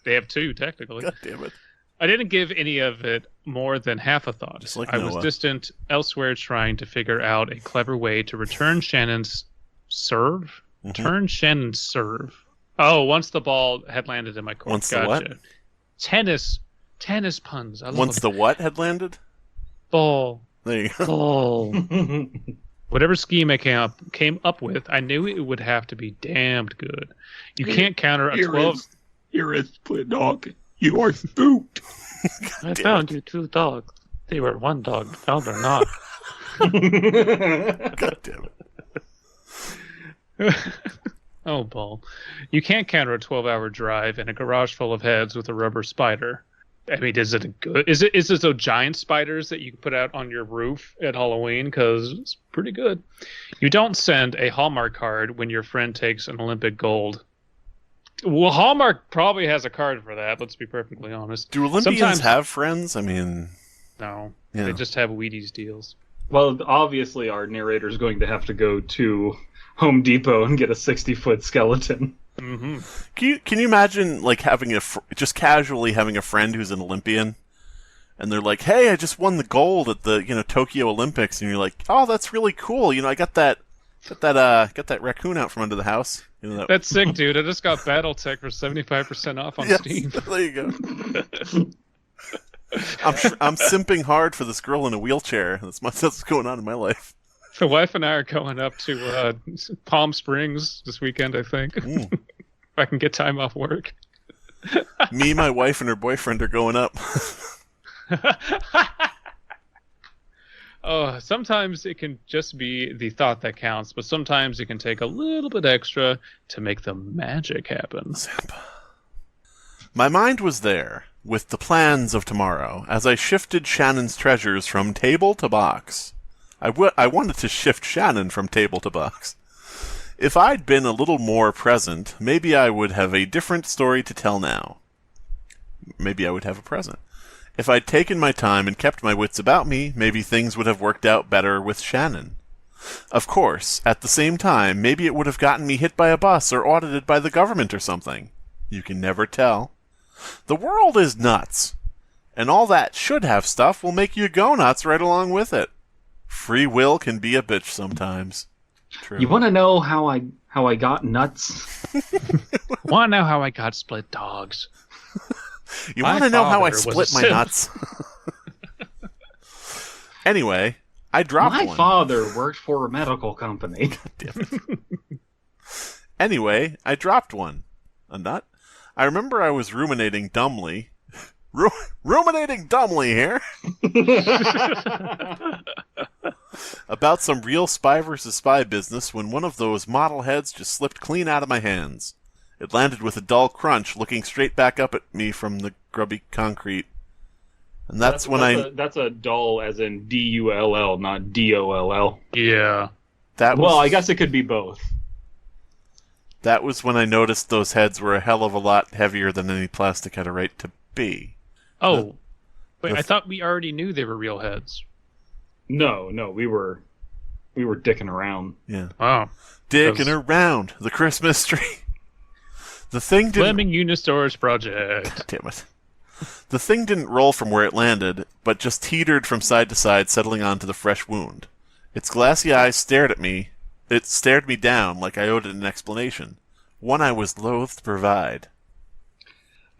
They have two, technically. God damn it. I didn't give any of it more than half a thought. Just like I Noah. was distant elsewhere trying to figure out a clever way to return Shannon's serve? Mm-hmm. Turn Shannon's serve. Oh, once the ball had landed in my court. Once gotcha. the what? Tennis puns. I love Once the what had landed? Ball. There you go. Ball. Whatever scheme I came up with, I knew it would have to be damned good. You can't counter a 12... You're a split dog. You are spooked. I found you two dogs. They were one dog, found or not. God damn it. Oh, Paul. You can't counter a 12-hour drive in a garage full of heads with a rubber spider. I mean, is it good? Is it those giant spiders that you can put out on your roof at Halloween? Because it's pretty good. You don't send a Hallmark card when your friend takes an Olympic gold. Well, Hallmark probably has a card for that, let's be perfectly honest. Do Olympians have friends? I mean... No. Yeah. They just have Wheaties deals. Well, obviously our narrator is going to have to go to Home Depot and get a 60-foot skeleton. Mm-hmm. Can you imagine like having just casually having a friend who's an Olympian, and they're like, "Hey, I just won the gold at the Tokyo Olympics," and you're like, "Oh, that's really cool. I got that raccoon out from under the house." That's sick, dude. I just got BattleTech for 75% off on Steam. There you go. I'm simping hard for this girl in a wheelchair. That's what's going on in my life. The wife and I are going up to Palm Springs this weekend, I think. If I can get time off work. Me, my wife, and her boyfriend are going up. Oh, sometimes it can just be the thought that counts, but sometimes it can take a little bit extra to make the magic happen. My mind was there, with the plans of tomorrow, as I shifted Shannon's treasures from table to box. I wanted to shift Shannon from table to box. If I'd been a little more present, maybe I would have a different story to tell now. Maybe I would have a present. If I'd taken my time and kept my wits about me, maybe things would have worked out better with Shannon. Of course, at the same time, maybe it would have gotten me hit by a bus or audited by the government or something. You can never tell. The world is nuts, and all that should have stuff will make you go nuts right along with it. Free will can be a bitch sometimes. True. You want to know how I got nuts? Want to know how I got split dogs? You want to know how I split my nuts? Anyway, I dropped one. My father worked for a medical company. Damn it. Anyway, I dropped one. A nut? I remember I was ruminating dumbly. Ruminating dumbly here? About some real spy versus spy business when one of those model heads just slipped clean out of my hands. It landed with a dull crunch, looking straight back up at me from the grubby concrete. And that's That's a dull as in D-U-L-L, not D-O-L-L. Yeah. Well, I guess it could be both. That was when I noticed those heads were a hell of a lot heavier than any plastic had a right to be. Oh. Wait, I thought we already knew they were real heads. No, we were dicking around. Yeah. Oh. Dicking around the Christmas tree. The thing didn't... Fleming Storage Project. God damn it. The thing didn't roll from where it landed, but just teetered from side to side, settling onto the fresh wound. Its glassy eyes stared at me. It stared me down like I owed it an explanation. One I was loath to provide.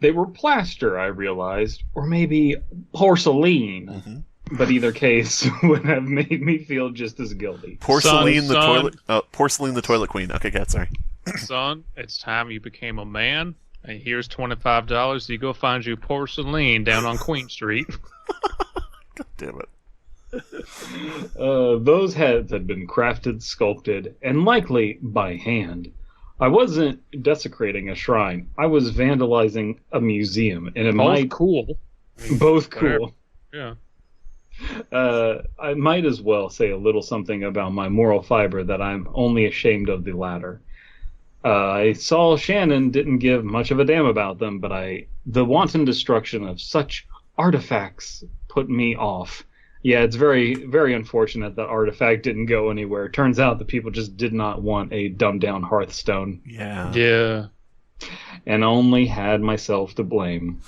They were plaster, I realized, or maybe porcelain. Mm-hmm. But either case would have made me feel just as guilty. Porcelain the toilet queen. Okay, God, sorry. Son, it's time you became a man. And here's $25 so you go find you porcelain down on Queen Street. God damn it. Those heads had been crafted, sculpted, and likely by hand. I wasn't desecrating a shrine. I was vandalizing a museum. And Both cool. Both cool. Yeah. I might as well say a little something about my moral fiber that I'm only ashamed of the latter. I saw Shannon didn't give much of a damn about them, but the wanton destruction of such artifacts put me off. Yeah, it's very, very unfortunate that artifact didn't go anywhere. Turns out the people just did not want a dumbed-down Hearthstone. Yeah. Yeah. And only had myself to blame.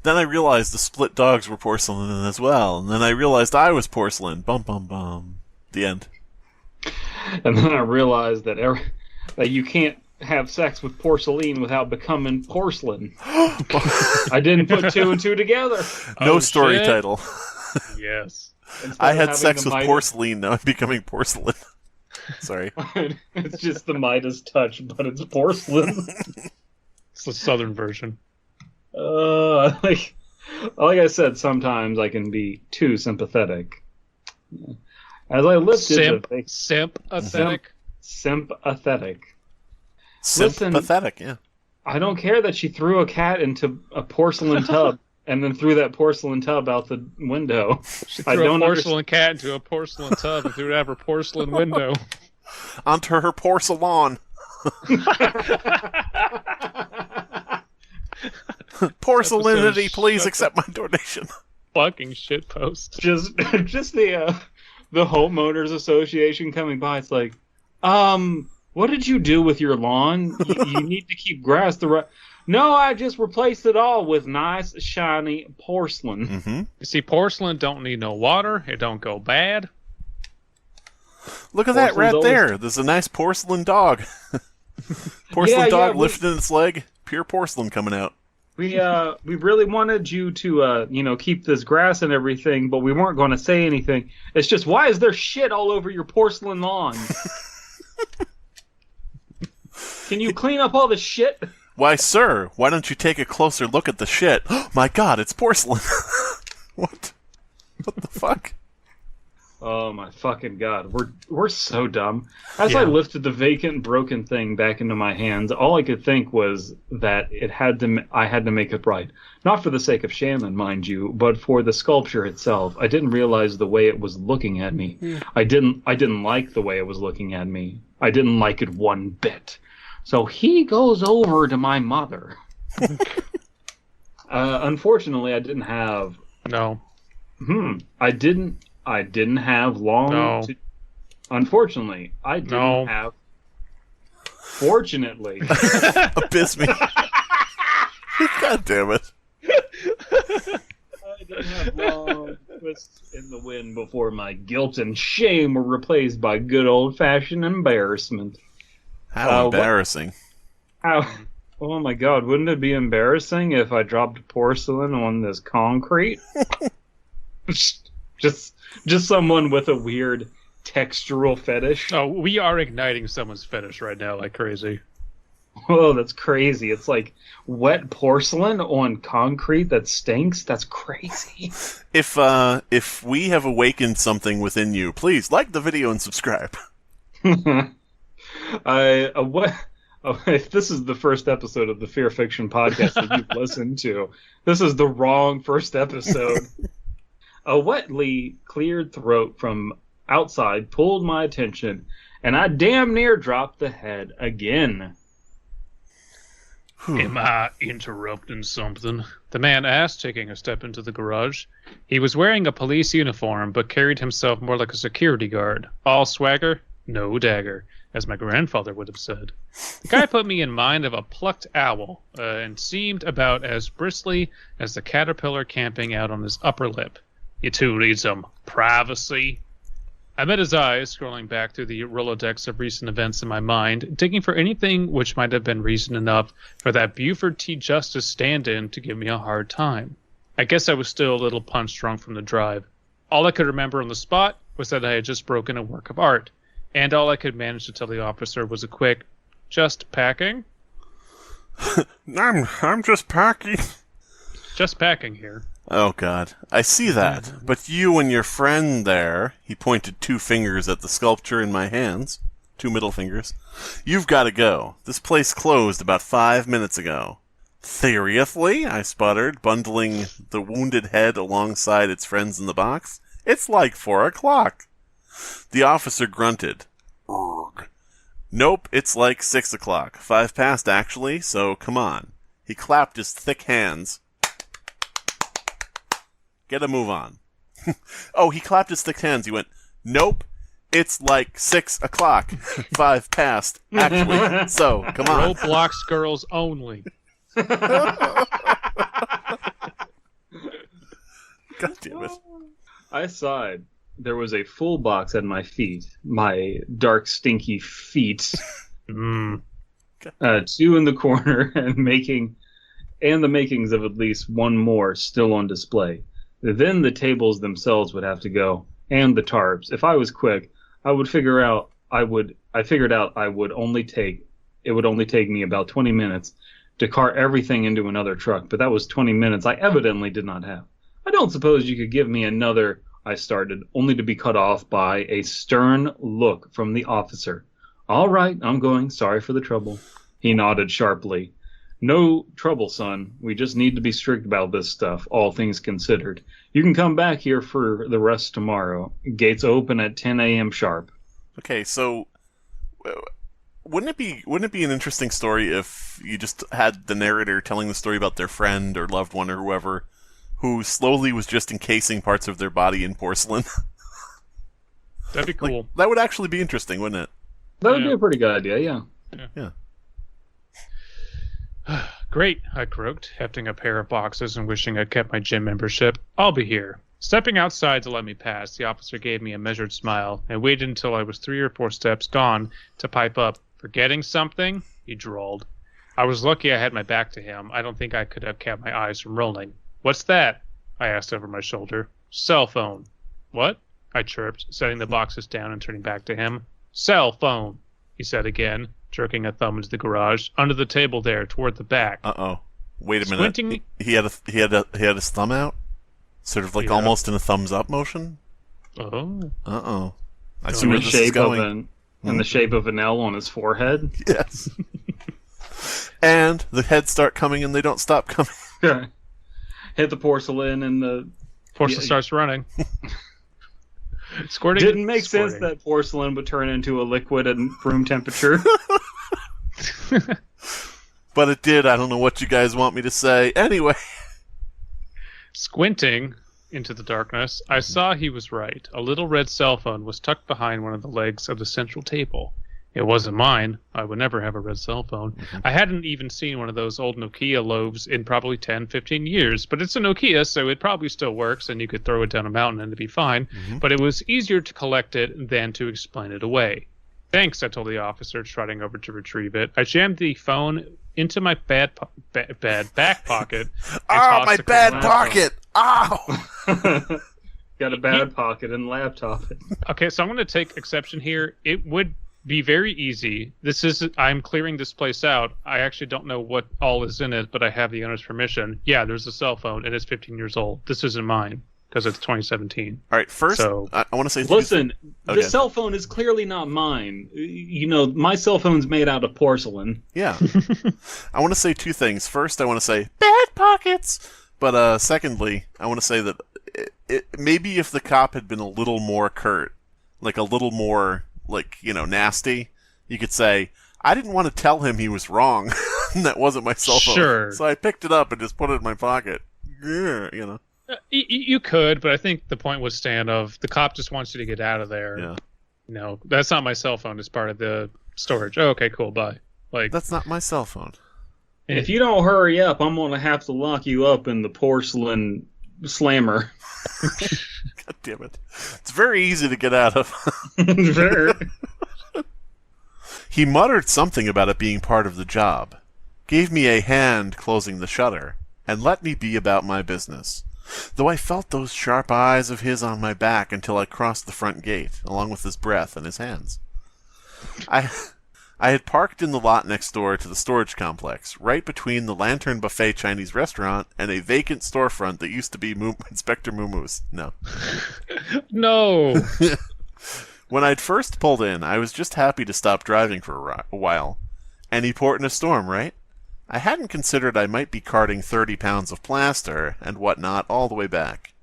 Then I realized the split dogs were porcelain as well, and then I realized I was porcelain. Bum, bum, bum. The end. And then I realized that you can't have sex with porcelain without becoming porcelain. I didn't put two and two together. No story title. Yes. I had sex with porcelain, now I'm becoming porcelain. Sorry. It's just the Midas touch, but it's porcelain. It's the southern version. Like I said, sometimes I can be too sympathetic. As I lifted sympathetic. Sympathetic. Sympathetic, yeah. I don't care that she threw a cat into a porcelain tub and then threw that porcelain tub out the window. She threw a porcelain cat into a porcelain tub and threw it out her porcelain window. Onto her porcelain. Porcelainity, please accept my donation. Fucking shitpost. Just the homeowners association coming by. It's like, what did you do with your lawn? You need to keep grass the right. No, I just replaced it all with nice, shiny porcelain. Mm-hmm. You see, porcelain don't need no water. It don't go bad. Look at that right there. There's a nice porcelain dog. Porcelain dog lifting its leg. Pure porcelain coming out. We really wanted you to keep this grass and everything, but we weren't going to say anything. It's just, why is there shit all over your porcelain lawn? Can you clean up all the shit? Why, sir, why don't you take a closer look at the shit? Oh, my God, it's porcelain. What? What the fuck? Oh my fucking God, we're so dumb. As I lifted the vacant, broken thing back into my hands, all I could think was that I had to make it right. Not for the sake of Shannon, mind you, but for the sculpture itself. I didn't realize the way it was looking at me. I didn't like the way it was looking at me. I didn't like it one bit. So he goes over to my mother. Unfortunately, I didn't have No. I didn't have long. No. Unfortunately, I didn't have. Fortunately, Abysmii. God damn it. I didn't have long twists in the wind before my guilt and shame were replaced by good old-fashioned embarrassment. How embarrassing. Oh my god, wouldn't it be embarrassing if I dropped porcelain on this concrete? just someone with a weird textural fetish. Oh, we are igniting someone's fetish right now like crazy. Oh, that's crazy. It's like wet porcelain on concrete that stinks. That's crazy. If we have awakened something within you, please like the video and subscribe. If this is the first episode of the Fear Fiction podcast that you've listened to, this is the wrong first episode. A wetly cleared throat from outside pulled my attention, and I damn near dropped the head again. Am I interrupting something? The man asked, taking a step into the garage. He was wearing a police uniform, but carried himself more like a security guard. All swagger, no dagger, as my grandfather would have said. The guy put me in mind of a plucked owl, and seemed about as bristly as the caterpillar camping out on his upper lip. You two need some privacy. I met his eyes, scrolling back through the Rolodex of recent events in my mind, digging for anything which might have been reason enough for that Buford T. Justice stand-in to give me a hard time. I guess I was still a little punch-drunk from the drive. All I could remember on the spot was that I had just broken a work of art, and all I could manage to tell the officer was a quick, "Just packing?" I'm just packing. Just packing here. Oh, God. I see that. But you and your friend there, he pointed 2 fingers at the sculpture in my hands, 2 middle fingers. You've got to go. This place closed about 5 minutes ago. Seriously? I sputtered, bundling the wounded head alongside its friends in the box. It's like 4 o'clock. The officer grunted. Urgh. Nope, it's like 6 o'clock. 5 past, actually, so come on. He clapped his thick hands. Get a move on. Oh, he clapped his thick hands. He went, nope, it's like 6 o'clock. 5 past, actually. So, come on. Roblox girls only. God damn it. I sighed. There was a full box at my feet. My dark, stinky feet. 2 in the corner and the makings of at least one more still on display. Then the tables themselves would have to go, and the tarps. If I was quick, it would only take me about 20 minutes to cart everything into another truck, but that was 20 minutes I evidently did not have. I don't suppose you could give me another, I started, only to be cut off by a stern look from the officer. All right, I'm going. Sorry for the trouble. He nodded sharply. No trouble, son. We just need to be strict about this stuff, all things considered. You can come back here for the rest tomorrow. Gates open at 10 a.m. sharp. Okay, so wouldn't it be an interesting story if you just had the narrator telling the story about their friend or loved one or whoever who slowly was just encasing parts of their body in porcelain? That'd be cool. Like, that would actually be interesting, wouldn't it? That would be a pretty good idea, Yeah. Great, I croaked, hefting a pair of boxes and wishing I'd kept my gym membership. I'll be here. Stepping outside to let me pass, the officer gave me a measured smile and waited until I was 3 or 4 steps gone to pipe up. Forgetting something? He drawled. I was lucky I had my back to him. I don't think I could have kept my eyes from rolling. What's that? I asked over my shoulder. Cell phone. What? I chirped, setting the boxes down and turning back to him. Cell phone, he said again, jerking a thumb into the garage, under the table there, toward the back. Uh-oh. Wait a minute. Squinting... He had his thumb out? Sort of like almost in a thumbs up motion? Oh. Uh-oh. I see where this is going. In the shape of an L on his forehead? Yes. And the heads start coming and they don't stop coming. Hit the porcelain and the... Porcelain starts running. Squirting. Didn't make sense that porcelain would turn into a liquid at room temperature. But it did. I don't know what you guys want me to say. Anyway. Squinting, into the darkness, I saw he was right. A little red cell phone was tucked behind one of the legs of the central table. It wasn't mine. I would never have a red cell phone. I hadn't even seen one of those old Nokia loaves in probably 10, 15 years, but it's a Nokia, so it probably still works, and you could throw it down a mountain and it'd be fine. But it was easier to collect it than to explain it away. Thanks, I told the officer, trotting over to retrieve it. I jammed the phone into my bad back pocket. Oh, my bad pocket! Ow! Got a bad pocket and laptop. Okay, so I'm going to take exception here. It would be very easy. I'm clearing this place out. I actually don't know what all is in it, but I have the owner's permission. Yeah, there's a cell phone. It is 15 years old. This isn't mine because it's 2017. All right, first, I want to say... Listen, the cell phone is clearly not mine. You know, my cell phone's made out of porcelain. Yeah. I want to say two things. First, I want to say, bad pockets! But secondly, I want to say that maybe if the cop had been a little more curt, like a little more... nasty, you could say, I didn't want to tell him he was wrong. That wasn't my cell phone. Sure. So I picked it up and just put it in my pocket. Yeah, You could, but I think the point would stand of the cop just wants you to get out of there. Yeah. No, that's not my cell phone. It's part of the storage. Oh, okay, cool, bye. That's not my cell phone. If you don't hurry up, I'm going to have to lock you up in the porcelain slammer. God damn it. It's very easy to get out of. Very. He muttered something about it being part of the job, gave me a hand closing the shutter, and let me be about my business. Though I felt those sharp eyes of his on my back until I crossed the front gate, along with his breath and his hands. I had parked in the lot next door to the storage complex, right between the Lantern Buffet Chinese restaurant and a vacant storefront that used to be Inspector Moomoo's. No. No. When I'd first pulled in, I was just happy to stop driving for a while. Any port in a storm, right? I hadn't considered I might be carting 30 pounds of plaster and whatnot all the way back.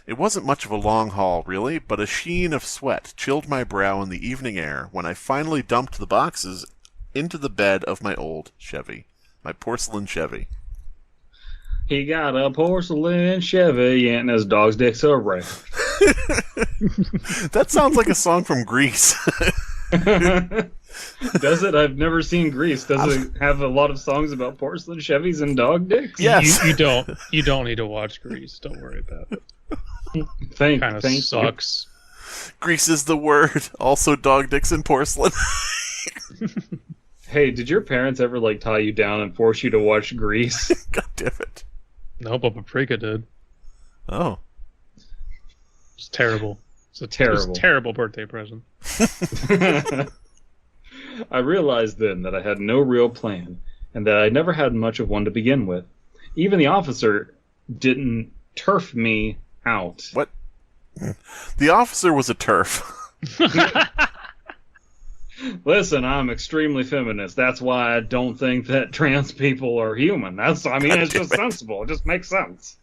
It wasn't much of a long haul, really, but a sheen of sweat chilled my brow in the evening air when I finally dumped the boxes into the bed of my old Chevy. My porcelain Chevy. He got a porcelain Chevy and his dog's dick's a red. That sounds like a song from Grease. Does it? I've never seen Grease. Does it have a lot of songs about porcelain Chevys and dog dicks? Yes. You don't need to watch Grease. Don't worry about it. Thank sucks. Grease is the word. Also dog dicks and porcelain. Hey, did your parents ever tie you down and force you to watch Grease? God damn it. No, but Paprika did. Oh. It's terrible. It was a terrible birthday present. I realized then that I had no real plan, and that I never had much of one to begin with. Even the officer didn't turf me out. What? The officer was a turf. Listen, I'm extremely feminist. That's why I don't think that trans people are human. It's just sensible. It just makes sense.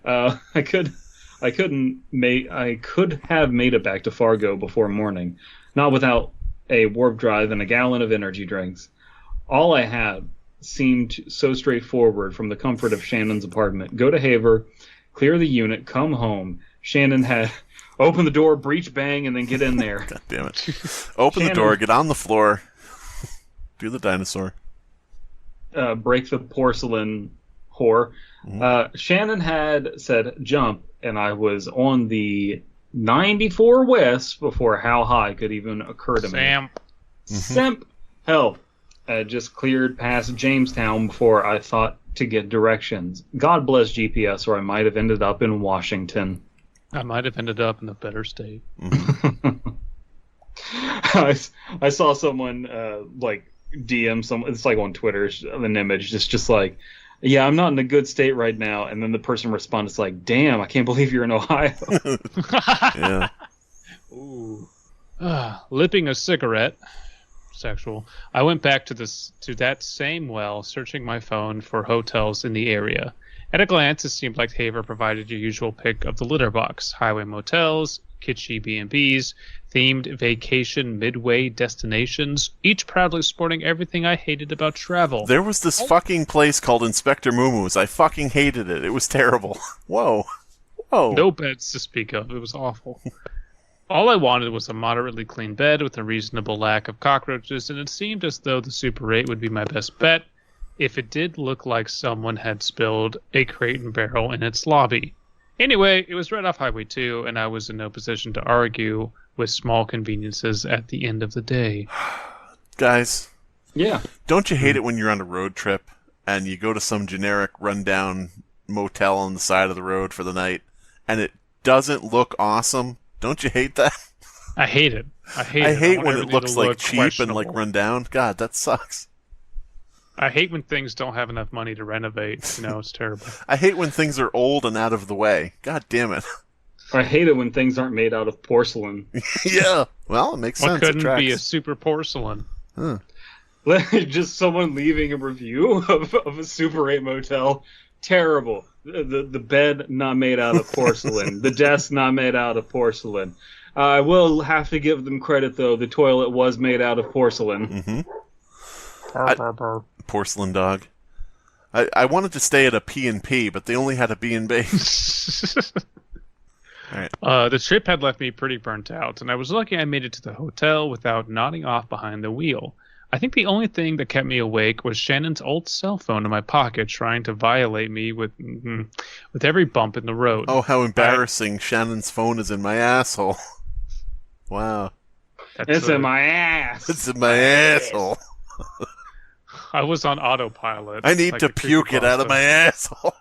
I could have made it back to Fargo before morning, not without a warp drive and a gallon of energy drinks. All I had seemed so straightforward from the comfort of Shannon's apartment. Go to Havre, clear the unit, come home. Shannon had open the door, breach bang, and then get in there. God damn it. Open the door, get on the floor, do the dinosaur. Break the porcelain whore. Mm-hmm. Shannon had said jump, and I was on the 94 West before how high could even occur to me. Simp. Hell, I just cleared past Jamestown before I thought to get directions. God bless GPS, or I might have ended up in Washington. I might have ended up in a better state. Mm-hmm. I saw someone DM someone. It's on Twitter, an image just like, yeah, I'm not in a good state right now. And then the person responds damn, I can't believe you're in Ohio. Yeah. Ooh. Lipping a cigarette. Sexual. I went back to that same well, searching my phone for hotels in the area. At a glance, it seemed like Havre provided your usual pick of the litter box: highway motels, kitschy B&Bs, themed vacation midway destinations, each proudly sporting everything I hated about travel. There was this fucking place called Inspector Moomoo's. I fucking hated it. It was terrible. Whoa. Oh. No beds to speak of. It was awful. All I wanted was a moderately clean bed with a reasonable lack of cockroaches, and it seemed as though the Super 8 would be my best bet if it did look like someone had spilled a crate and barrel in its lobby. Anyway, it was right off Highway 2, and I was in no position to argue with small conveniences at the end of the day. Guys. Yeah. Don't you hate it when you're on a road trip and you go to some generic rundown motel on the side of the road for the night and it doesn't look awesome? Don't you hate that? I hate it. I hate when it everything looks to like look cheap and like questionable. run down. God, that sucks. I hate when things don't have enough money to renovate. You know, it's terrible. I hate when things are old and out of the way. God damn it. I hate it when things aren't made out of porcelain. Yeah. Well, it makes What sense. It couldn't be a tracks. super porcelain? Huh. Just someone leaving a review of a Super 8 motel. Terrible. The bed not made out of porcelain. The desk not made out of porcelain. I will have to give them credit, though. The toilet was made out of porcelain. Mm-hmm. Porcelain dog. I wanted to stay at a P&P, but they only had a B&B. All right. The trip had left me pretty burnt out, and I was lucky I made it to the hotel without nodding off behind the wheel. I think the only thing that kept me awake was Shannon's old cell phone in my pocket trying to violate me with every bump in the road. Oh, how embarrassing. Shannon's phone is in my asshole. Wow. It's in my ass. It's in my asshole. I was on autopilot. I need like to the puke it out of Creepypasta. my asshole.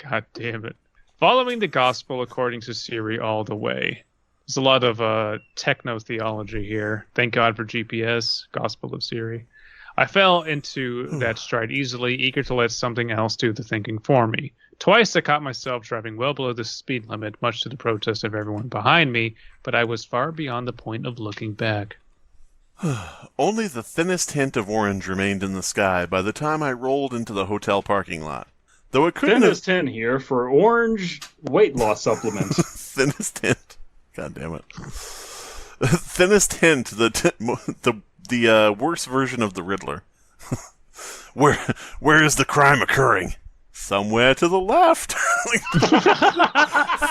God damn it. Following the gospel according to Siri all the way. There's a lot of techno-theology here. Thank God for GPS, Gospel of Siri. I fell into that stride easily, eager to let something else do the thinking for me. Twice I caught myself driving well below the speed limit, much to the protest of everyone behind me, but I was far beyond the point of looking back. Only the thinnest hint of orange remained in the sky by the time I rolled into the hotel parking lot. Though it couldn't Thinnest 10 here for orange weight loss supplement. thinnest hint. God damn it. Thinnest hint, the worst version of the Riddler. Where is the crime occurring? Somewhere to the left.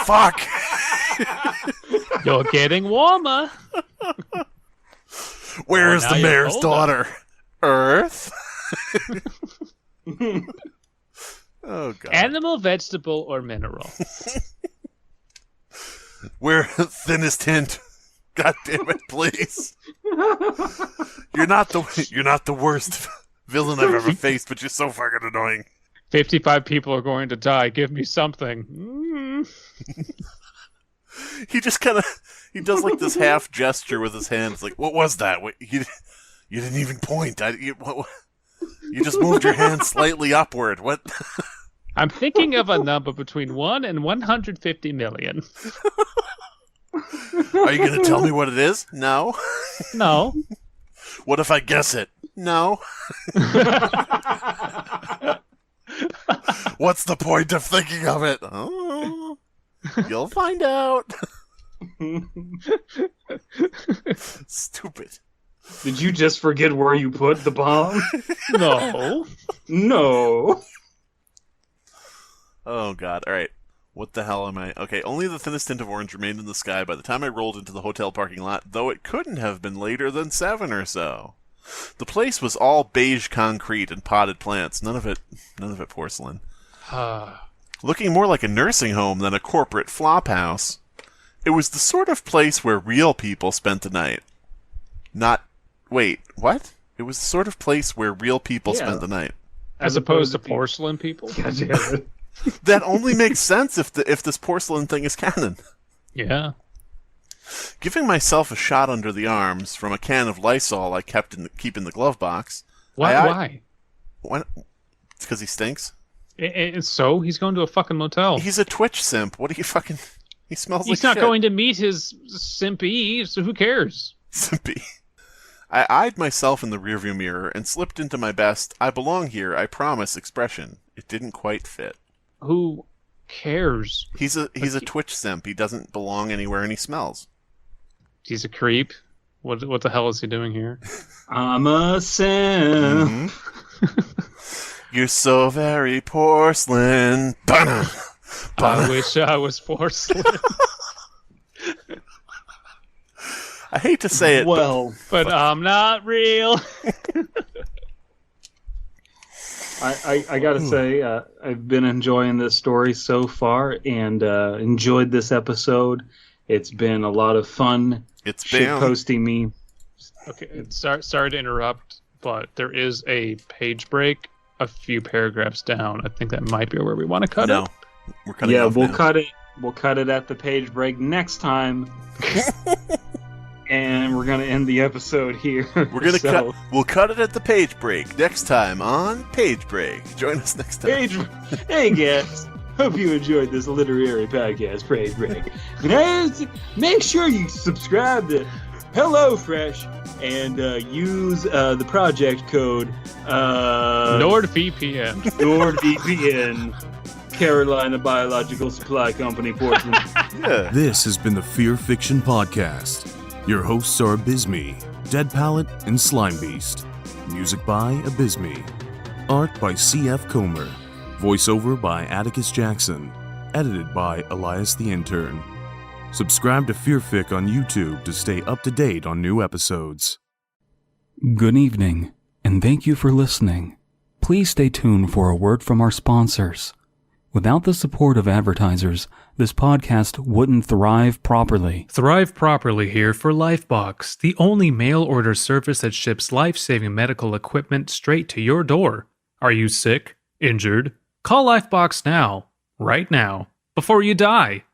Fuck. You're getting warmer. Where is now the you're mayor's older. daughter? Earth. Oh god. Animal, vegetable, or mineral. Where thinnest hint? God damn it, please. You're not the worst villain I've ever faced, but you're so fucking annoying. 55 people are going to die. Give me something. He just kind of he does like this half gesture with his hands, like, what was that? Wait, you didn't even point. You just moved your hand slightly upward. What? I'm thinking of a number between 1 and 150 million. Are you going to tell me what it is? No. No. What if I guess it? No. What's the point of thinking of it? Oh, you'll find out. Stupid. Did you just forget where you put the bomb? No. No. Oh, God. All right. What the hell am I? Okay, only the thinnest tint of orange remained in the sky by the time I rolled into the hotel parking lot, though it couldn't have been later than 7 or so. The place was all beige concrete and potted plants, none of it porcelain. Looking more like a nursing home than a corporate flop house. It was the sort of place where real people spent the night. Wait, what? It was the sort of place where real people spent the night. As opposed to porcelain people? God damn it. That only makes sense if this porcelain thing is canon. Yeah. Giving myself a shot under the arms from a can of Lysol I keep in the glove box. Why? It's because he stinks. And so he's going to a fucking motel. He's a Twitch simp. What do you fucking? He smells like He's not shit. going to meet his simpy, so who cares? Simpy. I eyed myself in the rearview mirror and slipped into my best "I belong here, I promise" expression. It didn't quite fit. Who cares? He's a Twitch simp. He doesn't belong anywhere, and he smells. He's a creep. What the hell is he doing here? I'm a simp. You're so very porcelain. Bana. I wish I was porcelain. I hate to say it, but I'm not real. I gotta say, I've been enjoying this story so far and enjoyed this episode. It's been a lot of fun. It's been posting me. Okay, sorry to interrupt, but there is a page break a few paragraphs down. I think that might be where we want to cut it. We're cutting it off we'll now. cut it. We'll cut it at the page break next time. And we're gonna end the episode here. We're gonna cut. We'll cut it at the page break next time on Page Break. Join us next time. Hey guys, hope you enjoyed this literary podcast, Page Break. Guys, make sure you subscribe to HelloFresh and use the project code NordVPN. NordVPN. Carolina Biological Supply Company, Portland. Yeah. This has been the Fear Fiction Podcast. Your hosts are Abysmii, Dead Palette, and Slimebeast. Music by Abysmii. Art by C.F. Comer. Voiceover by Atticus Jackson. Edited by Elias the Intern. Subscribe to Fearfic on YouTube to stay up to date on new episodes. Good evening, and thank you for listening. Please stay tuned for a word from our sponsors. Without the support of advertisers, this podcast wouldn't thrive properly. Thrive Properly here for Lifebox, the only mail-order service that ships life-saving medical equipment straight to your door. Are you sick? Injured? Call Lifebox now. Right now. Before you die.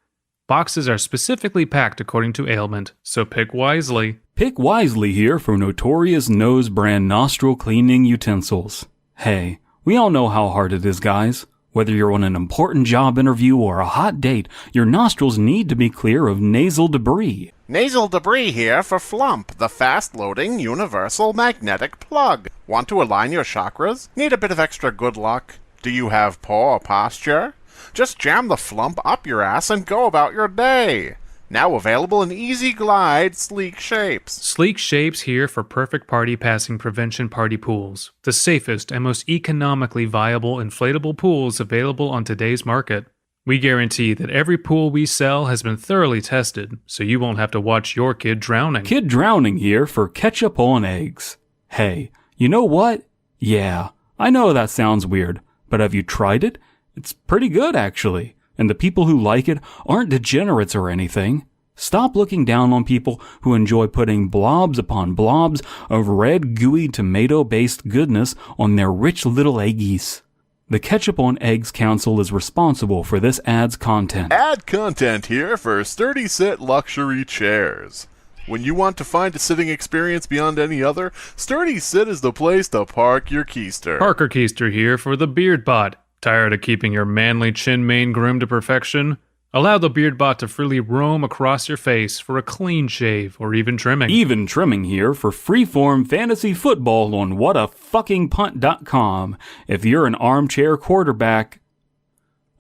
Boxes are specifically packed according to ailment, so pick wisely. Pick wisely here for Notorious Nose brand nostril cleaning utensils. Hey, we all know how hard it is, guys. Whether you're on an important job interview or a hot date, your nostrils need to be clear of nasal debris. Nasal debris here for Flump, the fast-loading universal magnetic plug. Want to align your chakras? Need a bit of extra good luck? Do you have poor posture? Just jam the Flump up your ass and go about your day. Now available in easy glide, sleek shapes. Sleek shapes here for perfect party passing prevention party pools. The safest and most economically viable inflatable pools available on today's market. We guarantee that every pool we sell has been thoroughly tested, so you won't have to watch your kid drowning. Kid drowning here for ketchup on eggs. Hey, you know what? Yeah, I know that sounds weird, but have you tried it? It's pretty good, actually. And the people who like it aren't degenerates or anything. Stop looking down on people who enjoy putting blobs upon blobs of red, gooey, tomato-based goodness on their rich little eggies. The Ketchup on Eggs Council is responsible for this ad's content. Ad content here for sturdy sit luxury chairs. When you want to find a sitting experience beyond any other, Sturdy Sit is the place to park your keister. Parker Keister here for the Beard Bot. Tired of keeping your manly chin mane groomed to perfection? Allow the Beard Bot to freely roam across your face for a clean shave or even trimming. Even trimming here for freeform fantasy football on whatafuckingpunt.com. If you're an armchair quarterback,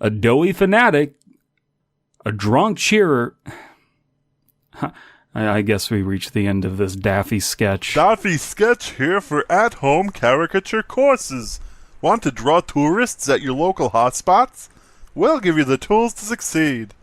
a doughy fanatic, a drunk cheerer... I guess we reached the end of this Daffy sketch. Daffy Sketch here for at-home caricature courses. Want to draw tourists at your local hotspots? We'll give you the tools to succeed.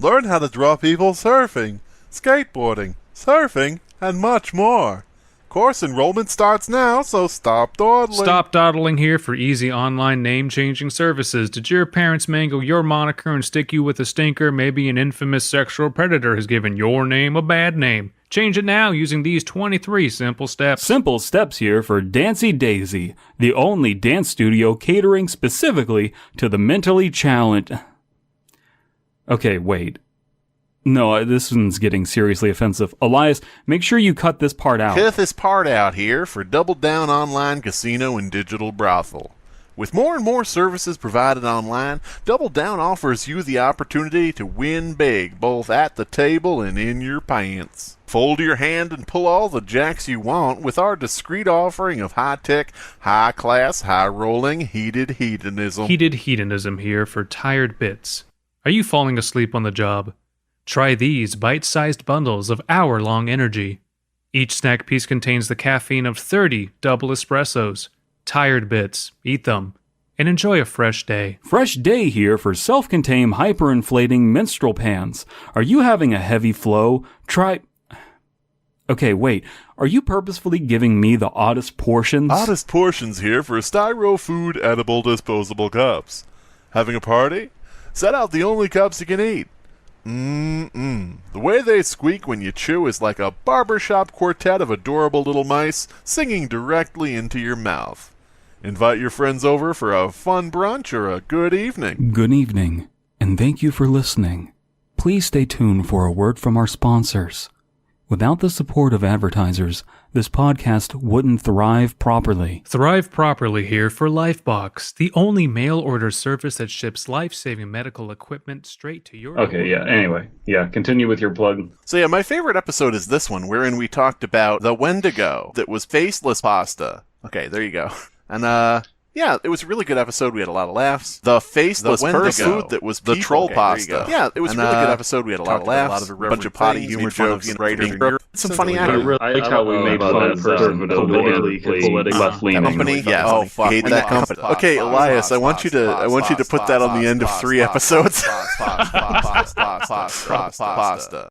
Learn how to draw people surfing, skateboarding, surfing, and much more. Course enrollment starts now, so stop dawdling. Stop dawdling here for easy online name-changing services. Did your parents mangle your moniker and stick you with a stinker? Maybe an infamous sexual predator has given your name a bad name. Change it now using these 23 simple steps. Simple steps here for Dancy Daisy, the only dance studio catering specifically to the mentally challenged. Okay, wait. No, this one's getting seriously offensive. Elias, make sure you cut this part out. Cut this part out here for Double Down Online Casino and Digital Brothel. With more and more services provided online, Double Down offers you the opportunity to win big, both at the table and in your pants. Fold your hand and pull all the jacks you want with our discreet offering of high-tech, high-class, high-rolling, heated hedonism. Heated hedonism here for tired bits. Are you falling asleep on the job? Try these bite-sized bundles of hour-long energy. Each snack piece contains the caffeine of 30 double espressos. Tired bits. Eat them. and enjoy a fresh day. Fresh day here for self-contained hyperinflating menstrual pans. Are you having a heavy flow? Okay, wait. Are you purposefully giving me the oddest portions? Oddest portions here for styro food edible disposable cups. Having a party? Set out the only cups you can eat. The way they squeak when you chew is like a barbershop quartet of adorable little mice singing directly into your mouth. Invite your friends over for a fun brunch or a good evening. Good evening, and thank you for listening. Please stay tuned for a word from our sponsors. Without the support of advertisers, this podcast wouldn't thrive properly. Thrive properly here for Lifebox, the only mail-order service that ships life-saving medical equipment straight to your door. Anyway. Continue with your plug. So my favorite episode is this one, wherein we talked about the Wendigo that was faceless pasta. Okay, there you go. And, it was a really good episode. We had a lot of laughs. The faceless food that was the troll pasta. Yeah, it was a really good episode. We had a lot of laughs. A bunch of potty humor jokes. Some funny acting. I like how we made fun of politically left-leaning company. Yeah, I hate that company. Okay, Elias, I want you to put that on the end of 3 episodes. Pasta.